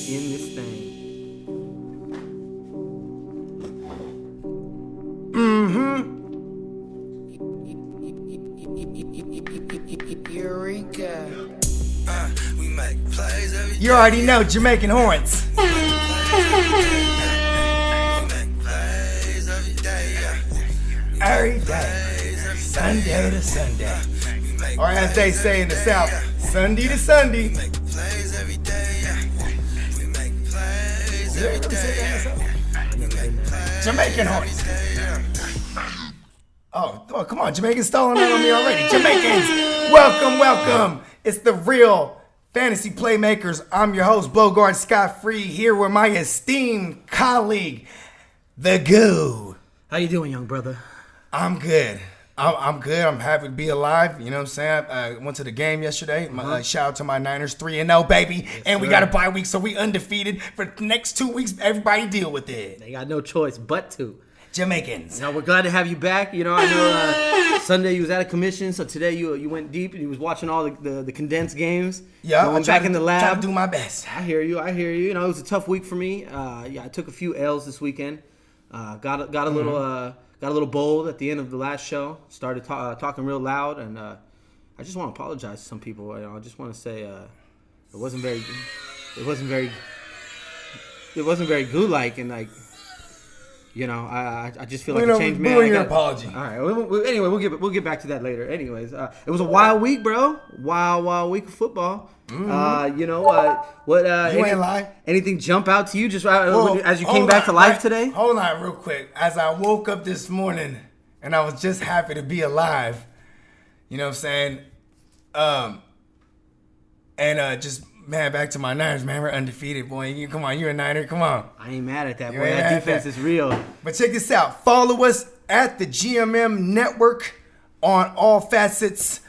in this thing. Eureka. We make plays every day. You already know Jamaican horns. We make plays every day. Every day, Sunday to Sunday. Or as they say in the South, Sunday to Sunday. We make plays every day. We make plays Did they every really say that in the day. South? Jamaican horns. Oh, come on. Jamaicans stalling out on me already. Jamaicans, welcome. It's the real Fantasy Playmakers. I'm your host, Bogart Scott Free, here with my esteemed colleague, the Goo. How you doing, young brother? I'm good. I'm good. I'm happy to be alive. You know what I'm saying? I went to the game yesterday. Shout out to my Niners, 3-0, baby. Yes, and we sir. got a bye week, so we undefeated. For the next 2 weeks, everybody deal with it. They got no choice but to. Jamaicans. Now we're glad to have you back. You know, I know Sunday you was out of commission, so today you went deep and you was watching all the condensed games. Yeah, going back in the lab. Trying to do my best. I hear you. You know, it was a tough week for me. I took a few L's this weekend. Got a little bold at the end of the last show. Started talking real loud, and I just want to apologize to some people. You know, I just want to say it wasn't very good-like, and like. You know, I just feel like a changed man. Your apology. All right. Anyway, we'll get back to that later. Anyways, it was a wild week, bro. Wild week of football. Mm-hmm. You know what? You ain't lie. Anything jump out to you just as you came back to life today? Hold on, real quick. As I woke up this morning, and I was just happy to be alive. You know what I'm saying? Just. Man, back to my Niners, man. We're undefeated, boy. Come on, you're a Niner. Come on. I ain't mad at that, boy. That defense is real. But check this out. Follow us at the GMM Network on all facets.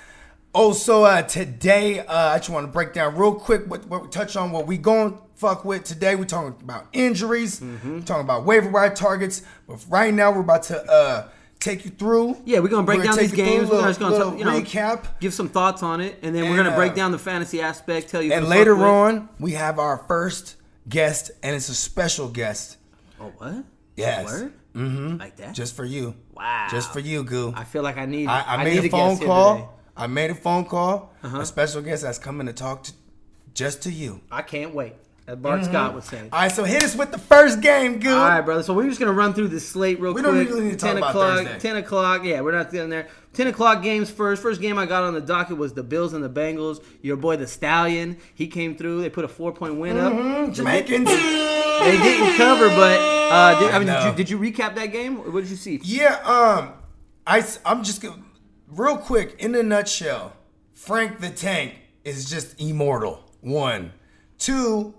Also, today, I just want to break down real quick what we touch on, what we going to fuck with today. We're talking about injuries. We're talking about waiver wire targets. But right now, we're about to take you through. Yeah, we're gonna break down these games. We're just gonna recap, give some thoughts on it, and then we're gonna break down the fantasy aspect. Tell you. And later on, we have our first guest, and it's a special guest. Oh, what? Yes. Word? Mm-hmm. Like that? Just for you. Wow. Just for you, Goo. I feel like I need. I need made a phone guest call. here today. I made a phone call. A special guest that's coming to talk just to you. I can't wait. As Bart Scott would say. All right, so hit us with the first game, Goo. All right, brother. So we're just going to run through this slate real quick. We don't really need to talk about Thursday. 10 o'clock. Yeah, we're not getting there. 10 o'clock games first. First game I got on the docket was the Bills and the Bengals. Your boy, the Stallion, he came through. They put a 4-point win up. Jamaicans. They didn't cover, but did you recap that game? What did you see? Yeah, I'm just going to, real quick, in a nutshell, Frank the Tank is just immortal. 1. 2,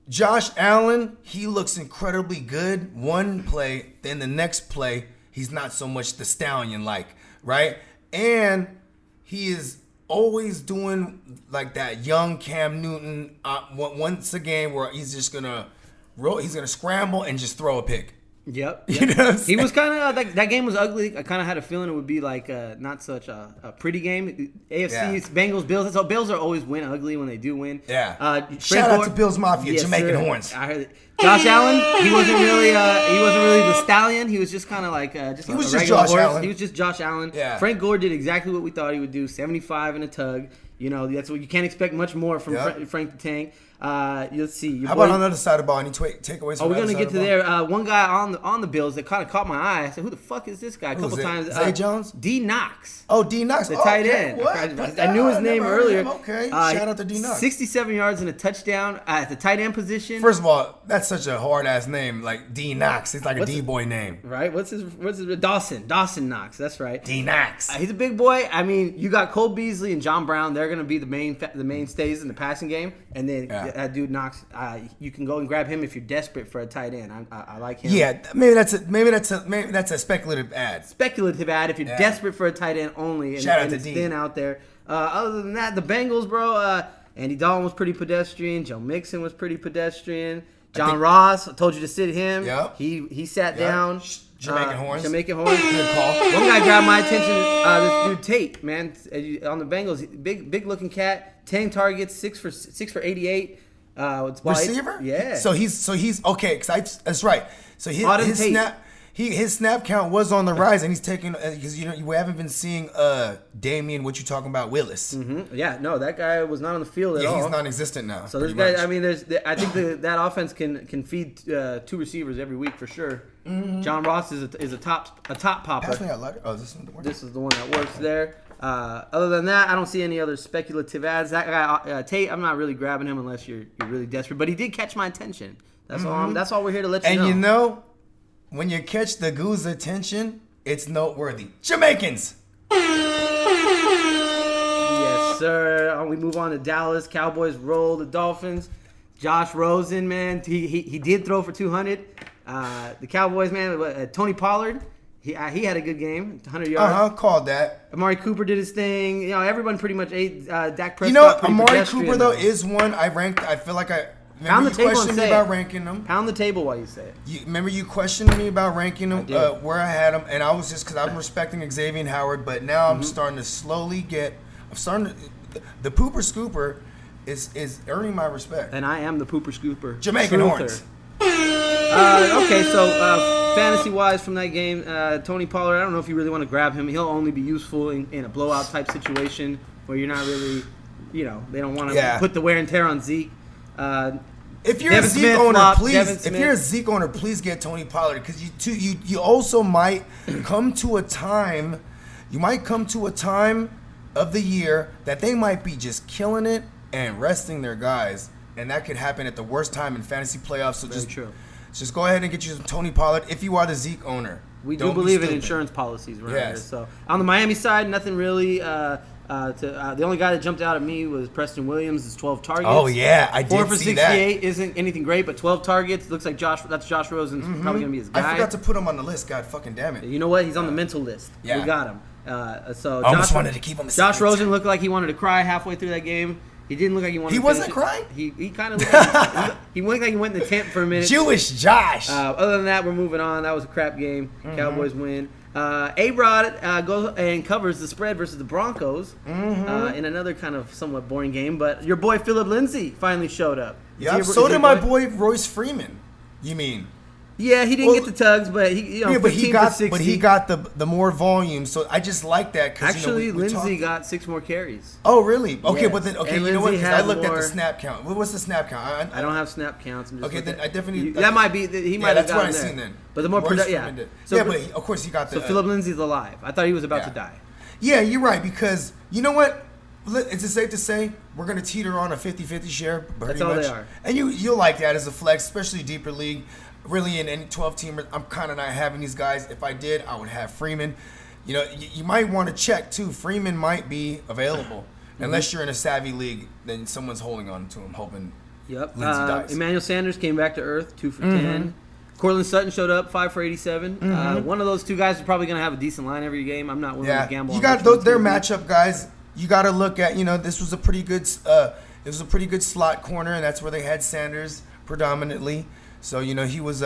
Josh Allen, he looks incredibly good one play, then the next play, he's not so much the Stallion-like, right? And he is always doing like that young Cam Newton once a game where he's just gonna scramble and just throw a pick. Yep. You know what I'm saying? He was kind of that game was ugly. I kind of had a feeling it would be like not such a pretty game. AFC Bengals Bills. So Bills are always win ugly when they do win. Yeah. Shout out to Bills Mafia, yes, Jamaican sir. horns. I heard it. Josh Allen, he wasn't really the Stallion. He was just kind of like he was a just regular Josh horse. Allen. He was just Josh Allen. Yeah. Frank Gore did exactly what we thought he would do. 75 in a tug. You know, that's what you can't expect much more from Frank the Tank. Let's see. How about on the other side of the ball? Any takeaways? Oh, we're gonna get to there. One guy on the Bills that kind of caught my eye. I said, "Who the fuck is this guy?" A couple times. Zay Jones? D Knox. Oh, D Knox, the tight end. I knew his name earlier. Okay, shout out to D Knox. 67 yards and a touchdown at the tight end position. First of all, that's such a hard ass name, like D Knox. It's like a D boy name, right? What's his Dawson Knox. That's right. D Knox. He's a big boy. I mean, you got Cole Beasley and John Brown. They're gonna be the mainstays in the passing game, and then that dude Knox. You can go and grab him if you're desperate for a tight end. I like him. Yeah, maybe that's a speculative ad. Speculative ad if you're desperate for a tight end only, and it's thin out there. Other than that, the Bengals, bro. Andy Dalton was pretty pedestrian. Joe Mixon was pretty pedestrian. John Ross, I told you to sit him. Yep. He sat down. Jamaican horns. Jamaican horns. Good call. One guy grabbed my attention. This dude Tate, man, on the Bengals, big looking cat. 10 targets, 6 for 88. It's White. Receiver? Yeah. So he's okay. That's right. So Auden Tate. his snap count was on the rise, and he's taking because we haven't been seeing Damian. What you talking about, Willis? Mm-hmm. Yeah, no, that guy was not on the field at all. Yeah, he's non-existent now. So there's guys. I mean, I think that offense can feed 2 receivers every week for sure. Mm-hmm. John Ross is a top popper. Pass me out, Ladder. Oh, This is the one that works there. Other than that, I don't see any other speculative ads. That guy Tate, I'm not really grabbing him unless you're really desperate. But he did catch my attention. That's all. That's all we're here to let you know. And you know, when you catch the goose attention, it's noteworthy. Jamaicans. Yes, sir. We move on to Dallas. Cowboys roll the Dolphins. Josh Rosen, man, he did throw for 200. The Cowboys, man, Tony Pollard. He had a good game, 100 yards. Called that. Amari Cooper did his thing. You know, everyone pretty much ate Dak Prescott. You know, pretty Amari Cooper though though. is one I ranked. I feel like I Pound the remember you table and questioned me say about it. ranking them. Pound the table while you say it. Remember you questioned me about ranking them, did. where I had them, and I was just because I'm respecting Xavier Howard, but now I'm starting to slowly the pooper scooper is earning my respect. And I am the pooper scooper. Jamaican truther. horns. Okay, so fantasy-wise from that game, Tony Pollard, I don't know if you really want to grab him. He'll only be useful in a blowout-type situation where you're not really, they don't want to put the wear and tear on Zeke. If you're Devin a Zeke Smith owner, flopped. please. Devin If Smith. you're a Zeke owner, please get Tony Pollard because you also might come to a time. You might come to a time of the year that they might be just killing it and resting their guys, and that could happen at the worst time in fantasy playoffs. So Very true. Just go ahead and get you some Tony Pollard if you are the Zeke owner. We do Don't be believe in stupid. insurance policies around Yes. here. So on the Miami side, nothing really. The only guy that jumped out at me was Preston Williams. His 12 targets. Oh yeah, I 4 did for see that. 68 isn't anything great, but 12 targets looks like that's Josh Rosen's probably gonna be his guy. I forgot to put him on the list. God fucking damn it. You know what? He's on the mental list. Yeah. We got him. So I almost wanted to keep him a Josh secret. Rosen looked like he wanted to cry halfway through that game. He didn't look like he wanted. He to wasn't finish it. crying? He kind of looked like he looked like he went in the tent for a minute. Jewish Josh. Other than that, we're moving on. That was a crap game. Cowboys win. A-Rod goes and covers the spread versus the Broncos in another kind of somewhat boring game. But your boy Philip Lindsay finally showed up. Yep. So did my boy Royce Freeman. You mean? Yeah, he didn't get the tugs, but he but he 15 got for 60. but he got the more volume. So I just like that. Cause, Actually, we Lindsay talked- got 6 more carries. Oh really? Okay, Yes. but then And you know what? Lindsay 'Cause I had looked at more- the snap count. What's the snap count? I don't have snap counts. I'm just Okay, looking. then I definitely- that might be he might have that's what gotten I there. seen then. But the more Royce production, Freeman did. So, but of course he got the. so Philip Lindsay's alive. I thought he was about to Yeah. die. Yeah, you're right because you know what? Is it safe to say we're gonna teeter on a 50-50 share? Pretty That's all much. they are. And you'll like that as a flex, especially deeper league. Really, in any 12-teamer, I'm kind of not having these guys. If I did, I would have Freeman. You know, you might want to check too. Freeman might be available unless you're in a savvy league. Then someone's holding on to him, hoping. Yep. Lindsay dies. Emmanuel Sanders came back to earth, 2 for 10. Cortland Sutton showed up, 5 for 87. One of those two guys is probably going to have a decent line every game. I'm not willing to gamble. You on got which one's their gonna be. matchup guys. You got to look at. This was a pretty good. It was a pretty good slot corner, and that's where they had Sanders predominantly. So he was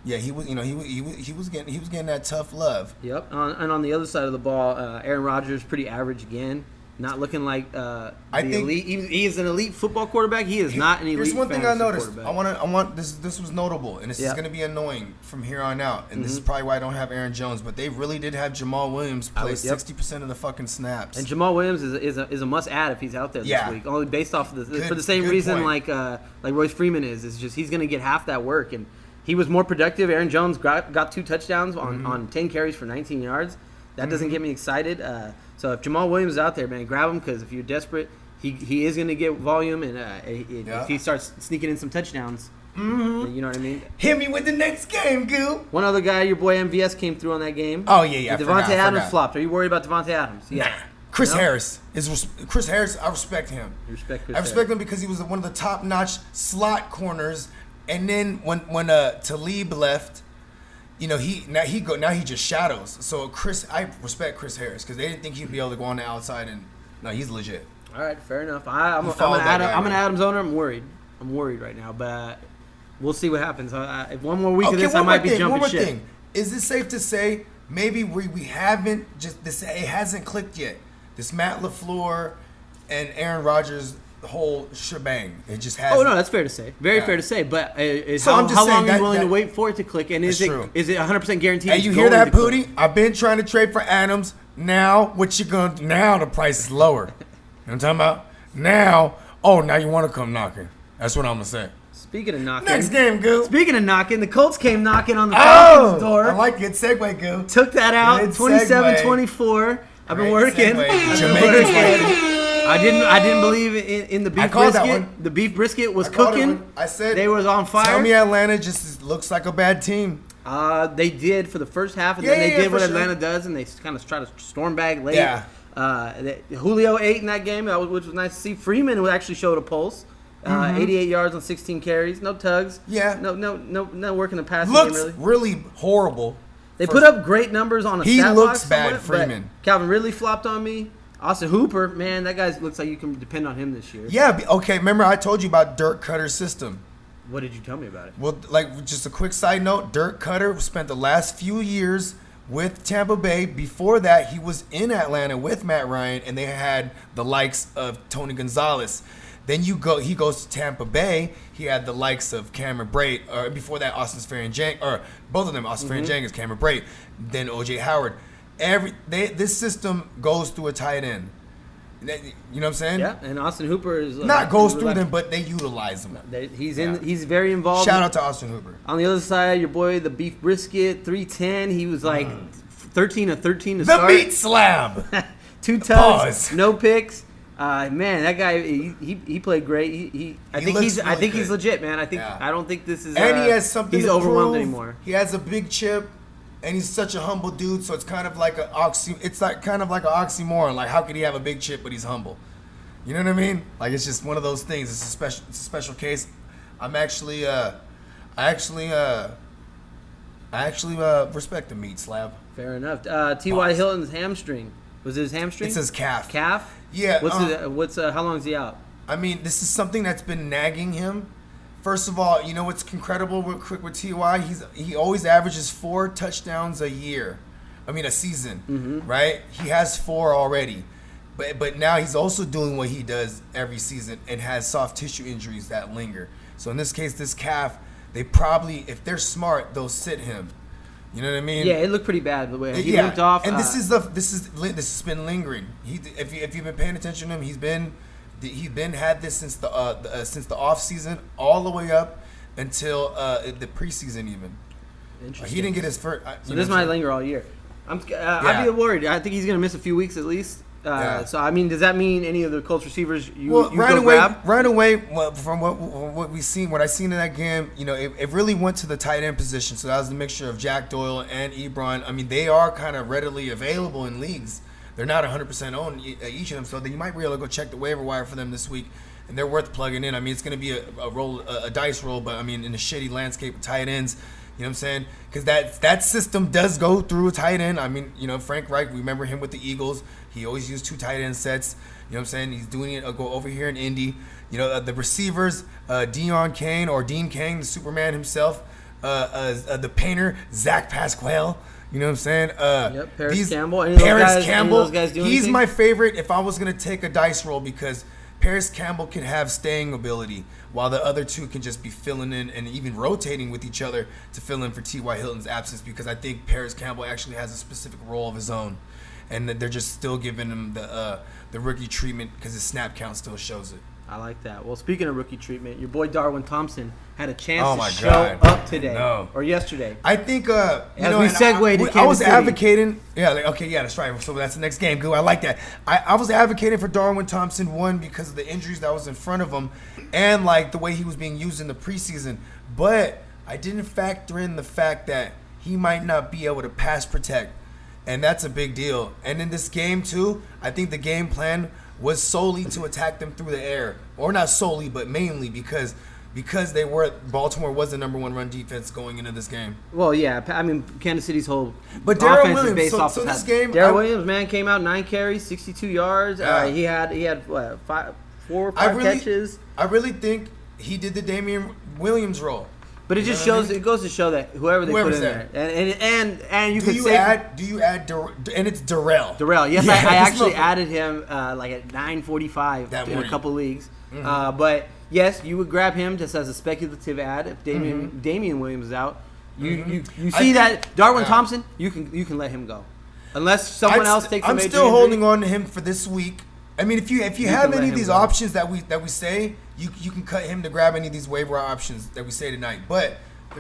he was getting that tough love. Yep. And on the other side of the ball, Aaron Rodgers pretty average again. Not looking like the think- elite. He is an elite football quarterback. He is not an elite. Here's one thing I fantasy noticed. quarterback. I want this. This was notable, and this is Yeah. going to be annoying from here on out. And this is probably why I don't have Aaron Jones. But they really did have Jamal Williams play 60% of the fucking snaps. And Jamal Williams is a must add if he's out there this Yeah. week. Only based off of for the same good reason point. like Royce Freeman is just he's going to get half that work, and he was more productive. Aaron Jones got 2 touchdowns on 10 carries for 19 yards. That doesn't get me excited. So if Jamal Williams is out there, man, grab him because if you're desperate, he is going to get volume, and if he starts sneaking in some touchdowns, then you know what I mean. Hit me with the next game, Goo. One other guy, your boy MVS came through on that game. Oh yeah. Devontae I Adams forgot. flopped. Are you worried about Devontae Adams? Yeah. Nah. Chris No? Harris Chris Harris. I respect him. You respect Chris I respect him because he was one of the top-notch slot corners. And then when Talib left, he just shadows. So I respect Chris Harris because they didn't think he'd be able to go on the outside, and no, he's legit. All right, fair enough. I'm followed that guy, an man. Adams owner. I'm worried right now, but we'll see what happens. If one more week of Okay, this, I one might more be thing. jumping One more ship. thing. Is it safe to say maybe we haven't it hasn't clicked yet? This Matt LaFleur and Aaron Rodgers whole shebang. It just has. Oh no, that's fair to say. Very fair to say. But So I'm just how saying long are that- you willing that- to wait for it to click? And is That's it true. is it 100% guaranteed? Hey, it's you hear going that, to click? Pootie? I've been trying to trade for Adams. Now, what you gonna? Now the price is lower. You know what I'm talking about? Now, now you want to come knocking? That's what I'm gonna say. Speaking of knocking, Next game, Goo. Speaking of knocking, the Colts came knocking on the Falcons' door. I like good segue, Goo. Took that out, Good 27-24. I've been Great working. segue. I've been Jamaicans working. like I didn't believe in the beef called that brisket. one. The beef brisket was I called it cooking. one. I said they was on fire. Tell me Atlanta just looks like a bad team. They did for the first half, and Yeah, then they yeah, did for what sure. Atlanta does, and they kind of try to storm back late. Yeah. Julio ate in that game, which was nice to see. Freeman actually showed a pulse. 88 yards on 16 carries, no tugs. Yeah. No work in the passing Looks game really. really horrible. They put up great numbers on a He stat looks box bad, somewhat, but Freeman. Calvin Ridley flopped on me. Austin Hooper, man, that guy looks like you can depend on him this year. Yeah. Okay. Remember I told you about Dirk Cutter's system. What did you tell me about it? Well, like just a quick side note, Dirk Cutter spent the last few years with Tampa Bay. Before that, he was in Atlanta with Matt Ryan, and they had the likes of Tony Gonzalez. Then he goes to Tampa Bay. He had the likes of Cameron Brate, or before that, Austin Seferian-Jenkins, or both of them, Austin Seferian-Jenkins, Cameron Brate, then O.J. Howard. This system goes through a tight end. You know what I'm saying? Yeah, and Austin Hooper is Not goes through them, but they utilize them. He's very involved. Shout out to Austin Hooper. On the other side, your boy, the beef brisket, 310. He was like 13 of 13 to The start. meat slab. 2 tugs, Pause. no picks. Man, that guy he played great. I think looks really he's good. legit, man. Yeah. I don't think this is. And he has something he's to overwhelmed prove. anymore. He has a big chip, and he's such a humble dude. So it's kind of like It's like kind of like an oxymoron. Like, how could he have a big chip but he's humble? You know what I mean? Like, it's just one of those things. It's a special case. I actually respect the meat slab. Fair enough. T.Y. Hilton's hamstring. Was it his hamstring? It says calf. Calf. Yeah. How long is he out? I mean, this is something that's been nagging him. First of all, you know what's incredible real quick with T.Y.? He always averages 4 touchdowns a season, right? He has 4 already. But now he's also doing what he does every season and has soft tissue injuries that linger. So in this case, this calf, they probably, if they're smart, they'll sit him. You know what I mean? Yeah, it looked pretty bad the way he limped off. And this has been lingering. If you've been paying attention to him, he's been had this since the off season all the way up until the preseason even. Interesting. He didn't get his first. So this might linger all year. I'd be worried. I think he's gonna miss a few weeks at least. So I mean, does that mean any of the Colts receivers you grab? Right away, from what I seen in that game, you know, it really went to the tight end position. So that was the mixture of Jack Doyle and Ebron. I mean, they are kind of readily available in leagues. They're not 100% owned, each of them, so you might be able to go check the waiver wire for them this week, and they're worth plugging in. I mean, it's going to be a dice roll, but I mean, in a shitty landscape of tight ends. You know what I'm saying? Because that system does go through a tight end. I mean, you know, Frank Reich, we remember him with the Eagles. He always used 2 tight end sets. You know what I'm saying? He's doing it. Go over here in Indy. You know, the receivers, Dean Cain, the Superman himself. The painter, Zach Pasquale. You know what I'm saying? Paris Campbell. Paris Campbell. Any of those guys do he's anything? my favorite if I was going to take a dice roll because Paris Campbell can have staying ability while the other 2 can just be filling in and even rotating with each other to fill in for T.Y. Hilton's absence because I think Paris Campbell actually has a specific role of his own. And that they're just still giving him the rookie treatment because his snap count still shows it. I like that. Well, speaking of rookie treatment, your boy Darwin Thompson had a chance Oh to my show God. up today No. or yesterday. I think As we segued to I Kansas was City. advocating. Yeah, that's right. So that's the next game. Good. I like that. I was advocating for Darwin Thompson, one, because of the injuries that was in front of him and like the way he was being used in the preseason. But I didn't factor in the fact that he might not be able to pass protect. And that's a big deal. And in this game too, I think the game plan was solely to attack them through the air. Or not solely, but mainly because Baltimore was the number 1 run defense going into this game. Well, yeah. I mean, Kansas City's whole Darrell offense Williams, is based off of this that. game, Darrell Williams, man, came out 9 carries, 62 yards. Yeah. He had what, 4 or 5 catches. I really think he did the Damian Williams role. But it just shows. It goes to show that whoever's put in there, and you could say do you add and it's Darrell. Darrell. Yes, Yeah, I this actually motherfucker. added him like at 9:45 in a couple leagues. But yes, you would grab him just as a speculative ad if Damian Williams is out. You see that Darwin Thompson, you can let him go, unless someone else takes. I'm still holding on to him for this week. I mean, if you have any of these options that we say, you can cut him to grab any of these waiver options that we say tonight. But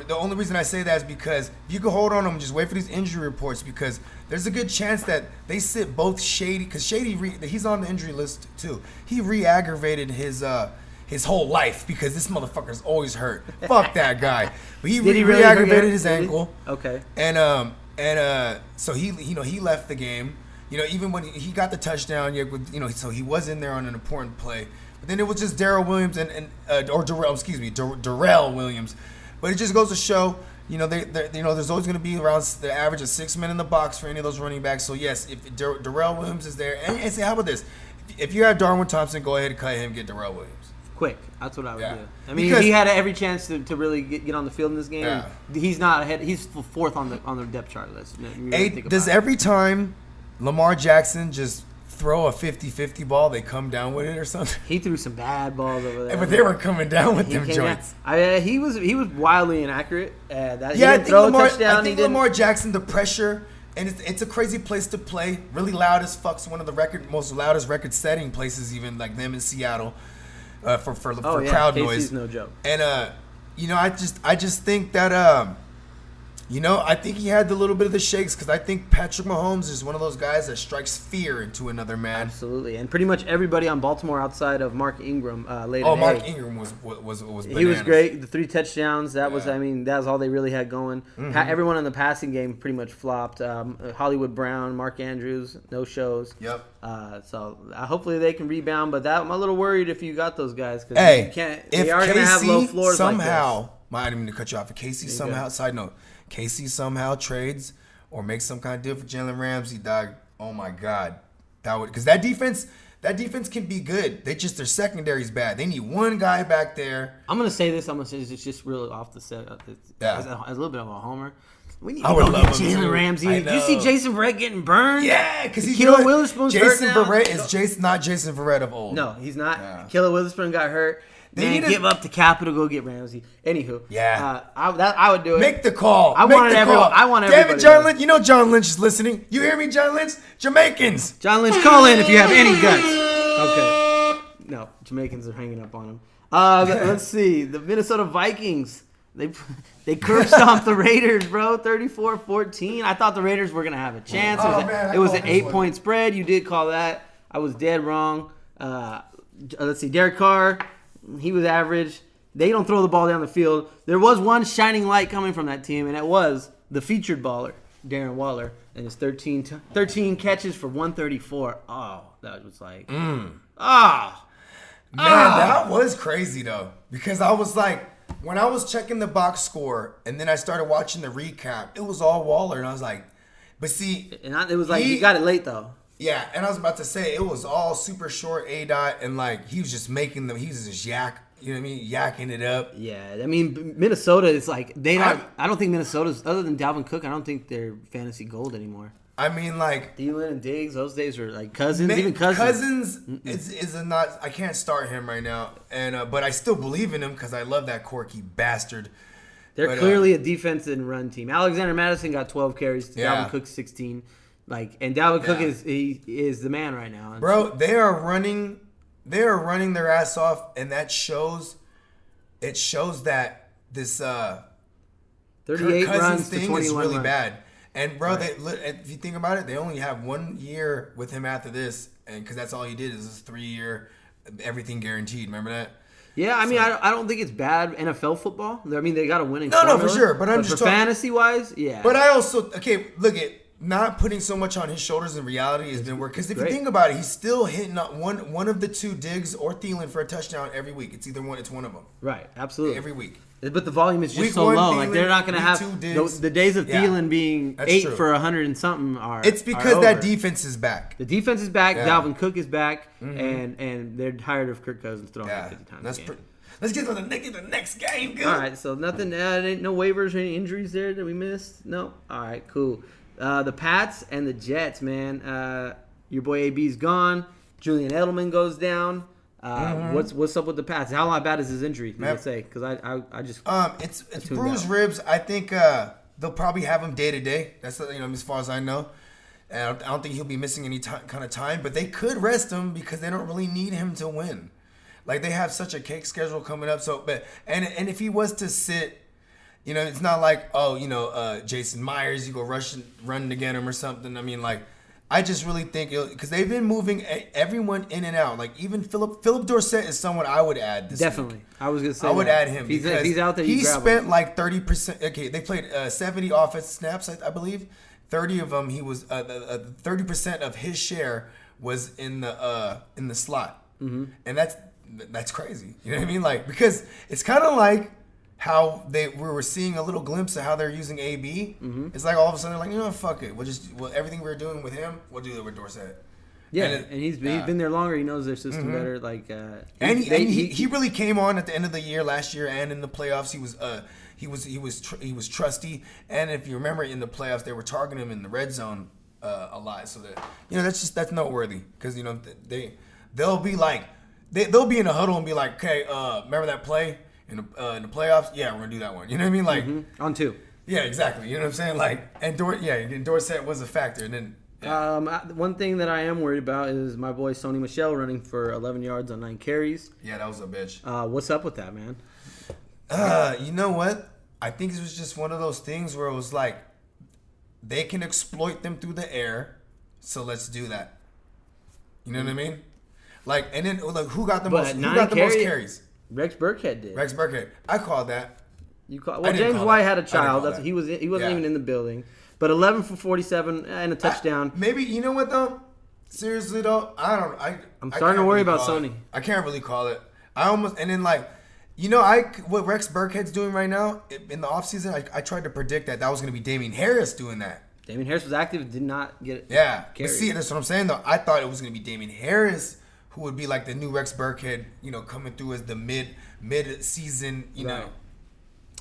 the only reason I say that is because if you can hold on to him, just wait for these injury reports, because there's a good chance that they sit both Shady, because Shady he's on the injury list too. He re-aggravated his whole life because this motherfucker's always hurt. Fuck that guy. But he re-aggravated his ankle. Okay. And so he left the game. Even when he got the touchdown, so he was in there on an important play. But then it was just Darrell Williams Darrell Williams. But it just goes to show, there's always going to be around the average of 6 men in the box for any of those running backs. So yes, if Darrell Williams is there, and say, how about this? If you have Darwin Thompson, go ahead and cut him, get Darrell Williams. Quick, that's what I would do. I mean, he had every chance to really get on the field in this game. Yeah. He's not ahead. He's fourth on the depth chart list. Does every time Lamar Jackson just throw a 50-50 ball, they come down with it or something? He threw some bad balls over there. But they were coming down with them joints. He was wildly inaccurate. He didn't throw a touchdown. I think Lamar Jackson, the pressure, and it's a crazy place to play. Really loud as fuck. One of the most loudest record-setting places, even like them in Seattle, for crowd noise. KC's no joke. And I just think that I think he had a little bit of the shakes, because I think Patrick Mahomes is one of those guys that strikes fear into another man. Absolutely, and pretty much everybody on Baltimore outside of Mark Ingram later. Oh, Mark Ingram was bananas. He was great. The 3 touchdowns. That was all they really had going. Mm-hmm. Everyone in the passing game pretty much flopped. Hollywood Brown, Mark Andrews, no shows. Yep. So hopefully they can rebound. But I'm a little worried if you got those guys, because they are going to have low floors somehow, like this. I didn't mean to cut you off. If Casey somehow, side note, Casey somehow trades or makes some kind of deal for Jalen Ramsey, dog, oh my God. Because that defense can be good. Their secondary's bad. They need one guy back there. I'm going to say this. It's just really off the set. As a little bit of a homer. We need to go get Jalen Ramsey. Did you see Jason Verrett getting burned? Yeah, because he's Killer Witherspoon's hurt now. Verrett is not Jason Verrett of old. No, he's not. Yeah. Killer Witherspoon got hurt. They give up the capital, go get Ramsey. Anywho, I would do it. Make the call. I want everybody. Damn it, John Lynch. You know John Lynch is listening. You hear me, John Lynch? Jamaicans. John Lynch, call in if you have any guts. Okay. No, Jamaicans are hanging up on him. Let's see. The Minnesota Vikings. They curb stomped the Raiders, bro. 34-14. I thought the Raiders were gonna have a chance. It was an 8-point spread. You did call that. I was dead wrong. Let's see. Derek Carr. He was average. They don't throw the ball down the field. There was one shining light coming from that team, and it was the featured baller, Darren Waller, and his 13 catches for 134. Oh, that was like, Man, that was crazy, though, because I was like, when I was checking the box score, and then I started watching the recap, it was all Waller, and I was like, but see. And it was like, he got it late, though. Yeah, and I was about to say, it was all super short A-dot, and like, he was just making them, he was just yakking it up. Yeah, I mean, Minnesota is like, I don't think Minnesota's, other than Dalvin Cook, I don't think they're fantasy gold anymore. I mean, like, Thielen and Diggs, those days were like Cousins, even Cousins is a not, I can't start him right now, and but I still believe in him because I love that quirky bastard. They're clearly a defense and run team. Alexander Madison got 12 carries, Dalvin Cook 16. And Dalvin Cook is the man right now. Bro, they are running their ass off, and that shows. It shows that this 38 Kirk Cousins runs thing to 21 is really runs. bad. And bro, if you think about it, they only have 1 year with him after this, and because that's all he did is this 3-year, everything guaranteed. Remember that? Yeah, I mean, I don't think it's bad NFL football. I mean, they got a winning. No, for sure. But I'm just for fantasy wise, yeah. But I also look at. Not putting so much on his shoulders in reality has been work. Because if you think about it, he's still hitting one of the two Diggs or Thielen for a touchdown every week. It's either one. It's one of them. Right. Absolutely. Every week. But the volume is just week so one, low. Thielen, like they're not going to have the days of Thielen being 8 for 100 and something are. It's because that defense is back. The defense is back. Yeah. Dalvin Cook is back, and they're tired of Kirk Cousins throwing 50 times. Let's get to the next game. Good. All right. So nothing. No waivers or any injuries there that we missed. No. All right. Cool. The Pats and the Jets, man. Your boy AB's gone. Julian Edelman goes down. What's up with the Pats? How bad is his injury? Did they say? Because I just it's bruised ribs. I think they'll probably have him day to day. That's as far as I know. And I don't think he'll be missing any kind of time. But they could rest him because they don't really need him to win. Like they have such a cake schedule coming up. So, and if he was to sit. It's not like, Jason Myers, you go running to get him or something. I mean, like, I just really think because they've been moving everyone in and out. Like, even Philip Dorsett is someone I would add this Definitely. week. I was going to say I would add him if because he's out there, he spent him. like 30%. Okay, they played 70 offensive snaps, I believe. 30 of them, he was 30% of his share was in the slot, and that's crazy. You know what I mean? Like because it's kind of like. How we were seeing a little glimpse of how they're using AB. It's like all of a sudden they're like, fuck it. Everything we're doing with him, we'll do it with Dorsett. Yeah, and he's been there longer. He knows their system better. Like, he really came on at the end of the year last year and in the playoffs. He was trusty. And if you remember in the playoffs, they were targeting him in the red zone a lot. So that that's noteworthy because they'll be like they'll be in a huddle and be like, okay, remember that play? In the playoffs, yeah, we're gonna do that one. You know what I mean? Like on 2. Yeah, exactly. You know what I'm saying? Like, and Dorsett was a factor. And then one thing that I am worried about is my boy Sony Michel running for 11 yards on 9 carries. Yeah, that was a bitch. What's up with that, man? You know what? I think it was just one of those things where it was like they can exploit them through the air, so let's do that. You know what I mean? Like, and then like who got the most carries? Rex Burkhead did. Rex Burkhead. I called that. You called. Well, James White had a child. He wasn't even in the building. But 11 for 47 and a touchdown. Maybe you know what though? Seriously though, I'm starting to worry about Sony. I can't really call it. What Rex Burkhead's doing right now in the offseason, I tried to predict that was going to be Damien Harris doing that. Damien Harris was active, did not get it. Yeah. But see, that's what I'm saying though. I thought it was going to be Damien Harris who would be like the new Rex Burkhead, coming through as the mid-season, know.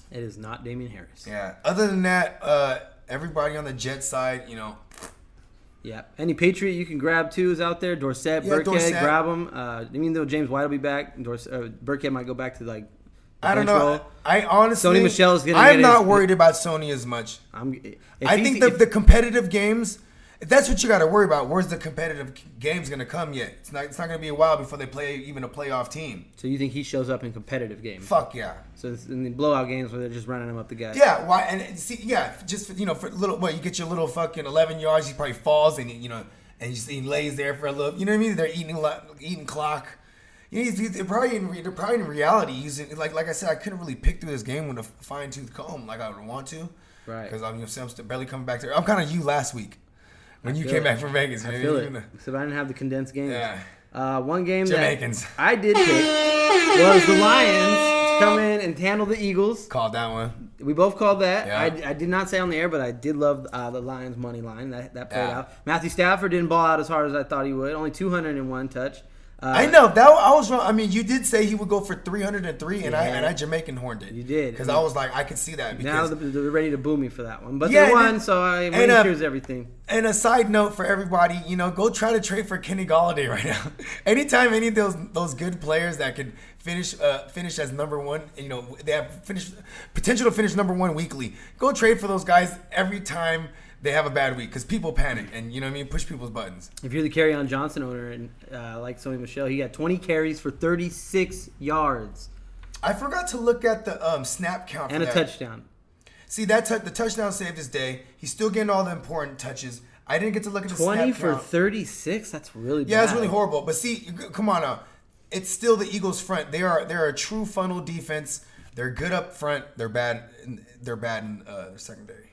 It is not Damien Harris. Yeah. Other than that, everybody on the Jet side, Yeah. Any Patriot you can grab too is out there. Dorsett, Burkhead, grab them. Even though James White will be back, Burkhead might go back to like. I don't know. I honestly, Sony Michel is going to. I'm not worried about Sony as much. I think the competitive games. That's what you got to worry about. Where's the competitive games going to come yet? It's not going to be a while before they play even a playoff team. So you think he shows up in competitive games? Fuck yeah. So it's in the blowout games where they're just running him up the gut. Yeah. Why? And see, yeah, just for little. What, you get your little fucking 11 yards. He probably falls and he lays there for a little. You know what I mean? They're eating clock. They're probably in reality using like I said. I couldn't really pick through this game with a fine tooth comb like I would want to. Right. Because I'm still barely coming back there. I'm kind of you last week. When you came back from Vegas, I feel it. Except I didn't have the condensed games. Yeah. One game Jamaicans. that I did pick was the Lions to come in and handle the Eagles. Called that one. We both called that. Yeah. I did not say on the air, but I did love the Lions money line. That played out. Matthew Stafford didn't ball out as hard as I thought he would. Only 201 touch. I know that I was wrong. I mean, you did say he would go for 303, and I Jamaican horned it. You did because I was like, I could see that. Because now they're ready to boo me for that one, but they won, so I here's everything. And a side note for everybody, go try to trade for Kenny Golladay right now. Anytime any of those good players that could finish as number one, they have potential to finish number one weekly. Go trade for those guys every time they have a bad week because people panic and push people's buttons. If you're the Kerryon Johnson owner and like Sony Michel, he got 20 carries for 36 yards. I forgot to look at the snap count and a touchdown. See the touchdown saved his day. He's still getting all the important touches. I didn't get to look at the snap count. 20 for 36. That's really bad. Yeah, it's really horrible. But see, come on now. It's still the Eagles' front. They're a true funnel defense. They're good up front. They're bad. They're bad in secondary.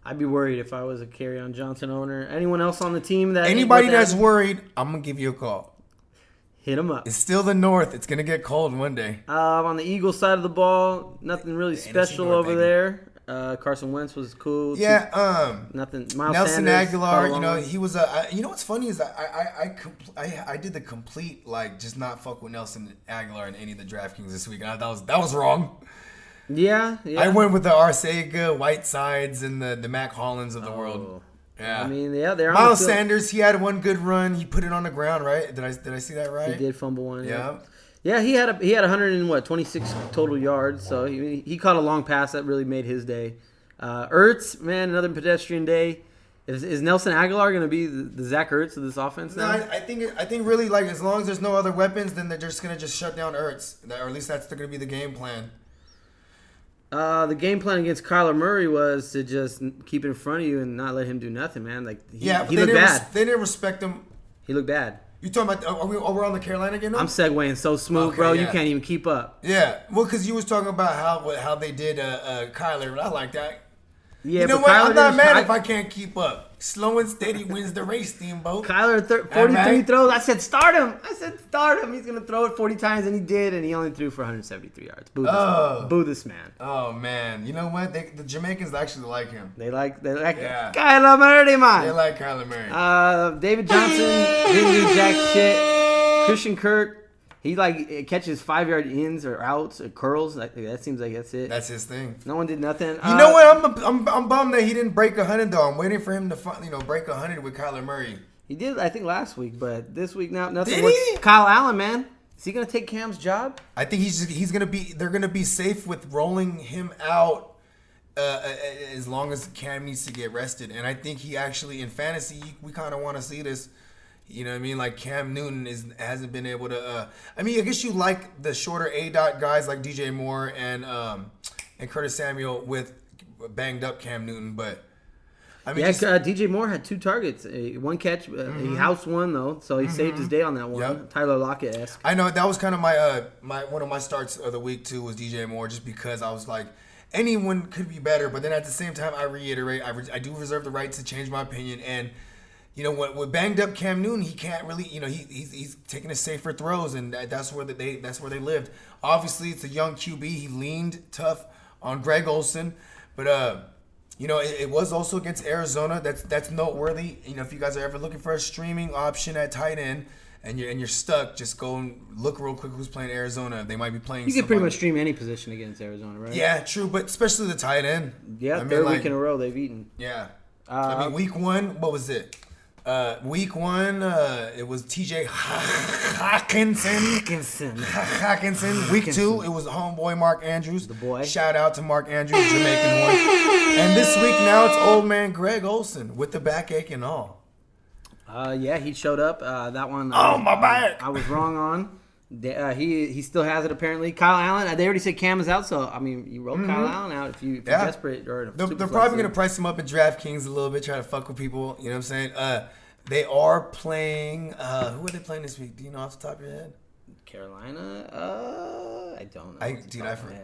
I'd be worried if I was a Kerryon Johnson owner. Anyone else on the team that anybody that's worried, I'm gonna give you a call. Hit them up. It's still the North. It's gonna get cold one day. On the Eagles side of the ball, nothing really special over there. Carson Wentz was cool. Yeah. Nothing. Miles Nelson Sanders, Aguilar. He was a. What's funny is I did the complete just not fuck with Nelson Aguilar in any of the DraftKings this week. That was wrong. Yeah. I went with the Arcega, Whitesides, and the Mac Hollands of the world. Yeah. I mean, yeah, they're on Miles the field. Sanders, he had one good run. He put it on the ground, right? Did I see that right? He did fumble one. Yeah. Yeah, he had 126 total yards. So he caught a long pass that really made his day. Ertz, man, another pedestrian day. Is Nelson Aguilar going to be the Zach Ertz of this offense No, now? I think really like as long as there's no other weapons, then they're just gonna shut down Ertz, or at least that's gonna be the game plan. The game plan against Kyler Murray was to just keep it in front of you and not let him do nothing, man. Like he But looked bad. They didn't respect him. He looked bad. You talking about? We're on the Carolina game now? I'm segueing so smooth, Okay, bro. You yeah. can't even keep up. Yeah, well, because you was talking about how they did Kyler, but I like that. Yeah, You know but what? Kyler I'm not didn't- mad if I can't keep up. Slow and steady wins the race, Steamboat. Kyler 43 Alright. throws. I said start him. He's gonna throw it 40 times, and he did, and he only threw for 173 yards. Boo this man. Oh man, you know what? The Jamaicans actually like him. They like Yeah. Kyler Murray, They man. like Kyler Murray. David Johnson didn't do jack shit. Christian Kirk, he catches 5-yard ins or outs or curls. That seems like that's it. That's his thing. No one did nothing. You know what? I'm bummed that he didn't break 100 though. I'm waiting for him to break 100 with Kyler Murray. He did, I think, last week, but this week now nothing. Did worked. he? Kyle Allen, man, is he gonna take Cam's job? I think he's gonna be. They're gonna be safe with rolling him out as long as Cam needs to get rested. And I think he actually in fantasy we kind of want to see this. You know what I mean? Like Cam Newton hasn't been able to. I mean, I guess you like the shorter A-dot guys like DJ Moore and Curtis Samuel with banged up Cam Newton, but I mean, Yeah, DJ Moore had 2 targets, one catch. He housed one though, so he saved his day on that one. Yep. Tyler Lockett-esque. I know that was kind of my one of my starts of the week too was DJ Moore, just because I was like anyone could be better, but then at the same time I reiterate I do reserve the right to change my opinion. And you know what, with banged up Cam Newton, he can't really, he's taking his safer throws, and that's where they lived. Obviously, it's a young QB. He leaned tough on Greg Olsen, but it was also against Arizona. That's noteworthy. If you guys are ever looking for a streaming option at tight end and you're stuck, just go and look real quick who's playing Arizona. They might be playing. You can pretty much stream any position against Arizona, right? Yeah, true, but especially the tight end. Yeah, I mean, third week in a row they've eaten. Yeah. I mean, week 1, what was it? Week 1, it was TJ Hawkinson. Week 2, it was homeboy Mark Andrews. The boy. Shout out to Mark Andrews, Jamaican horn. And this week now it's old man Greg Olsen with the backache and all. Yeah, he showed up. That one. Oh, my back. I was wrong on. He still has it apparently. Kyle Allen. They already said Cam is out, so I mean, you roll Kyle Allen out if you're desperate or. They're probably gonna price him up in DraftKings a little bit, try to fuck with people. You know what I'm saying? They are playing. Who are they playing this week? Do you know off the top of your head? Carolina. I don't know.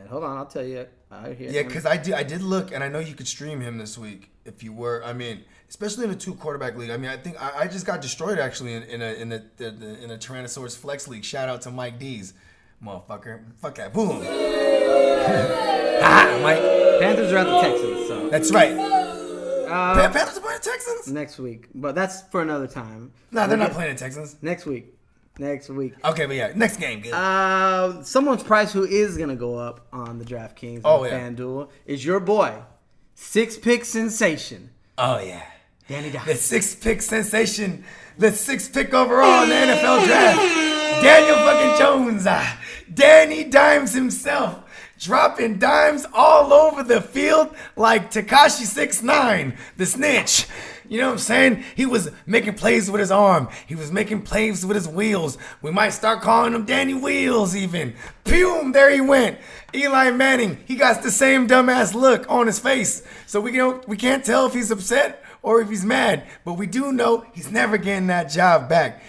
Hold on, I'll tell you. Yeah, because I did look, and I know you could stream him this week if you were. I mean, especially in a 2-quarterback league. I mean, I think I just got destroyed actually in a Tyrannosaurus Flex league. Shout out to Mike D's, motherfucker. Fuck that. Boom. Mike. Panthers are at the Texans, so That's right. Panthers are playing the Texans? next week. But that's for another time. No, they're not playing the Texans. Next week. Okay, but yeah, next game, good. Someone's price who is gonna go up on the DraftKings FanDuel is your boy, 6-pick sensation. Oh yeah, Danny Dimes. the 6-pick sensation, the 6th pick overall in the NFL draft, Daniel fucking Jones, Danny Dimes himself, dropping dimes all over the field like Tekashi 6ix9ine, the snitch. You know what I'm saying? He was making plays with his arm. He was making plays with his wheels. We might start calling him Danny Wheels even. Boom, there he went. Eli Manning, he got the same dumbass look on his face. So we can't tell if he's upset or if he's mad. But we do know he's never getting that job back.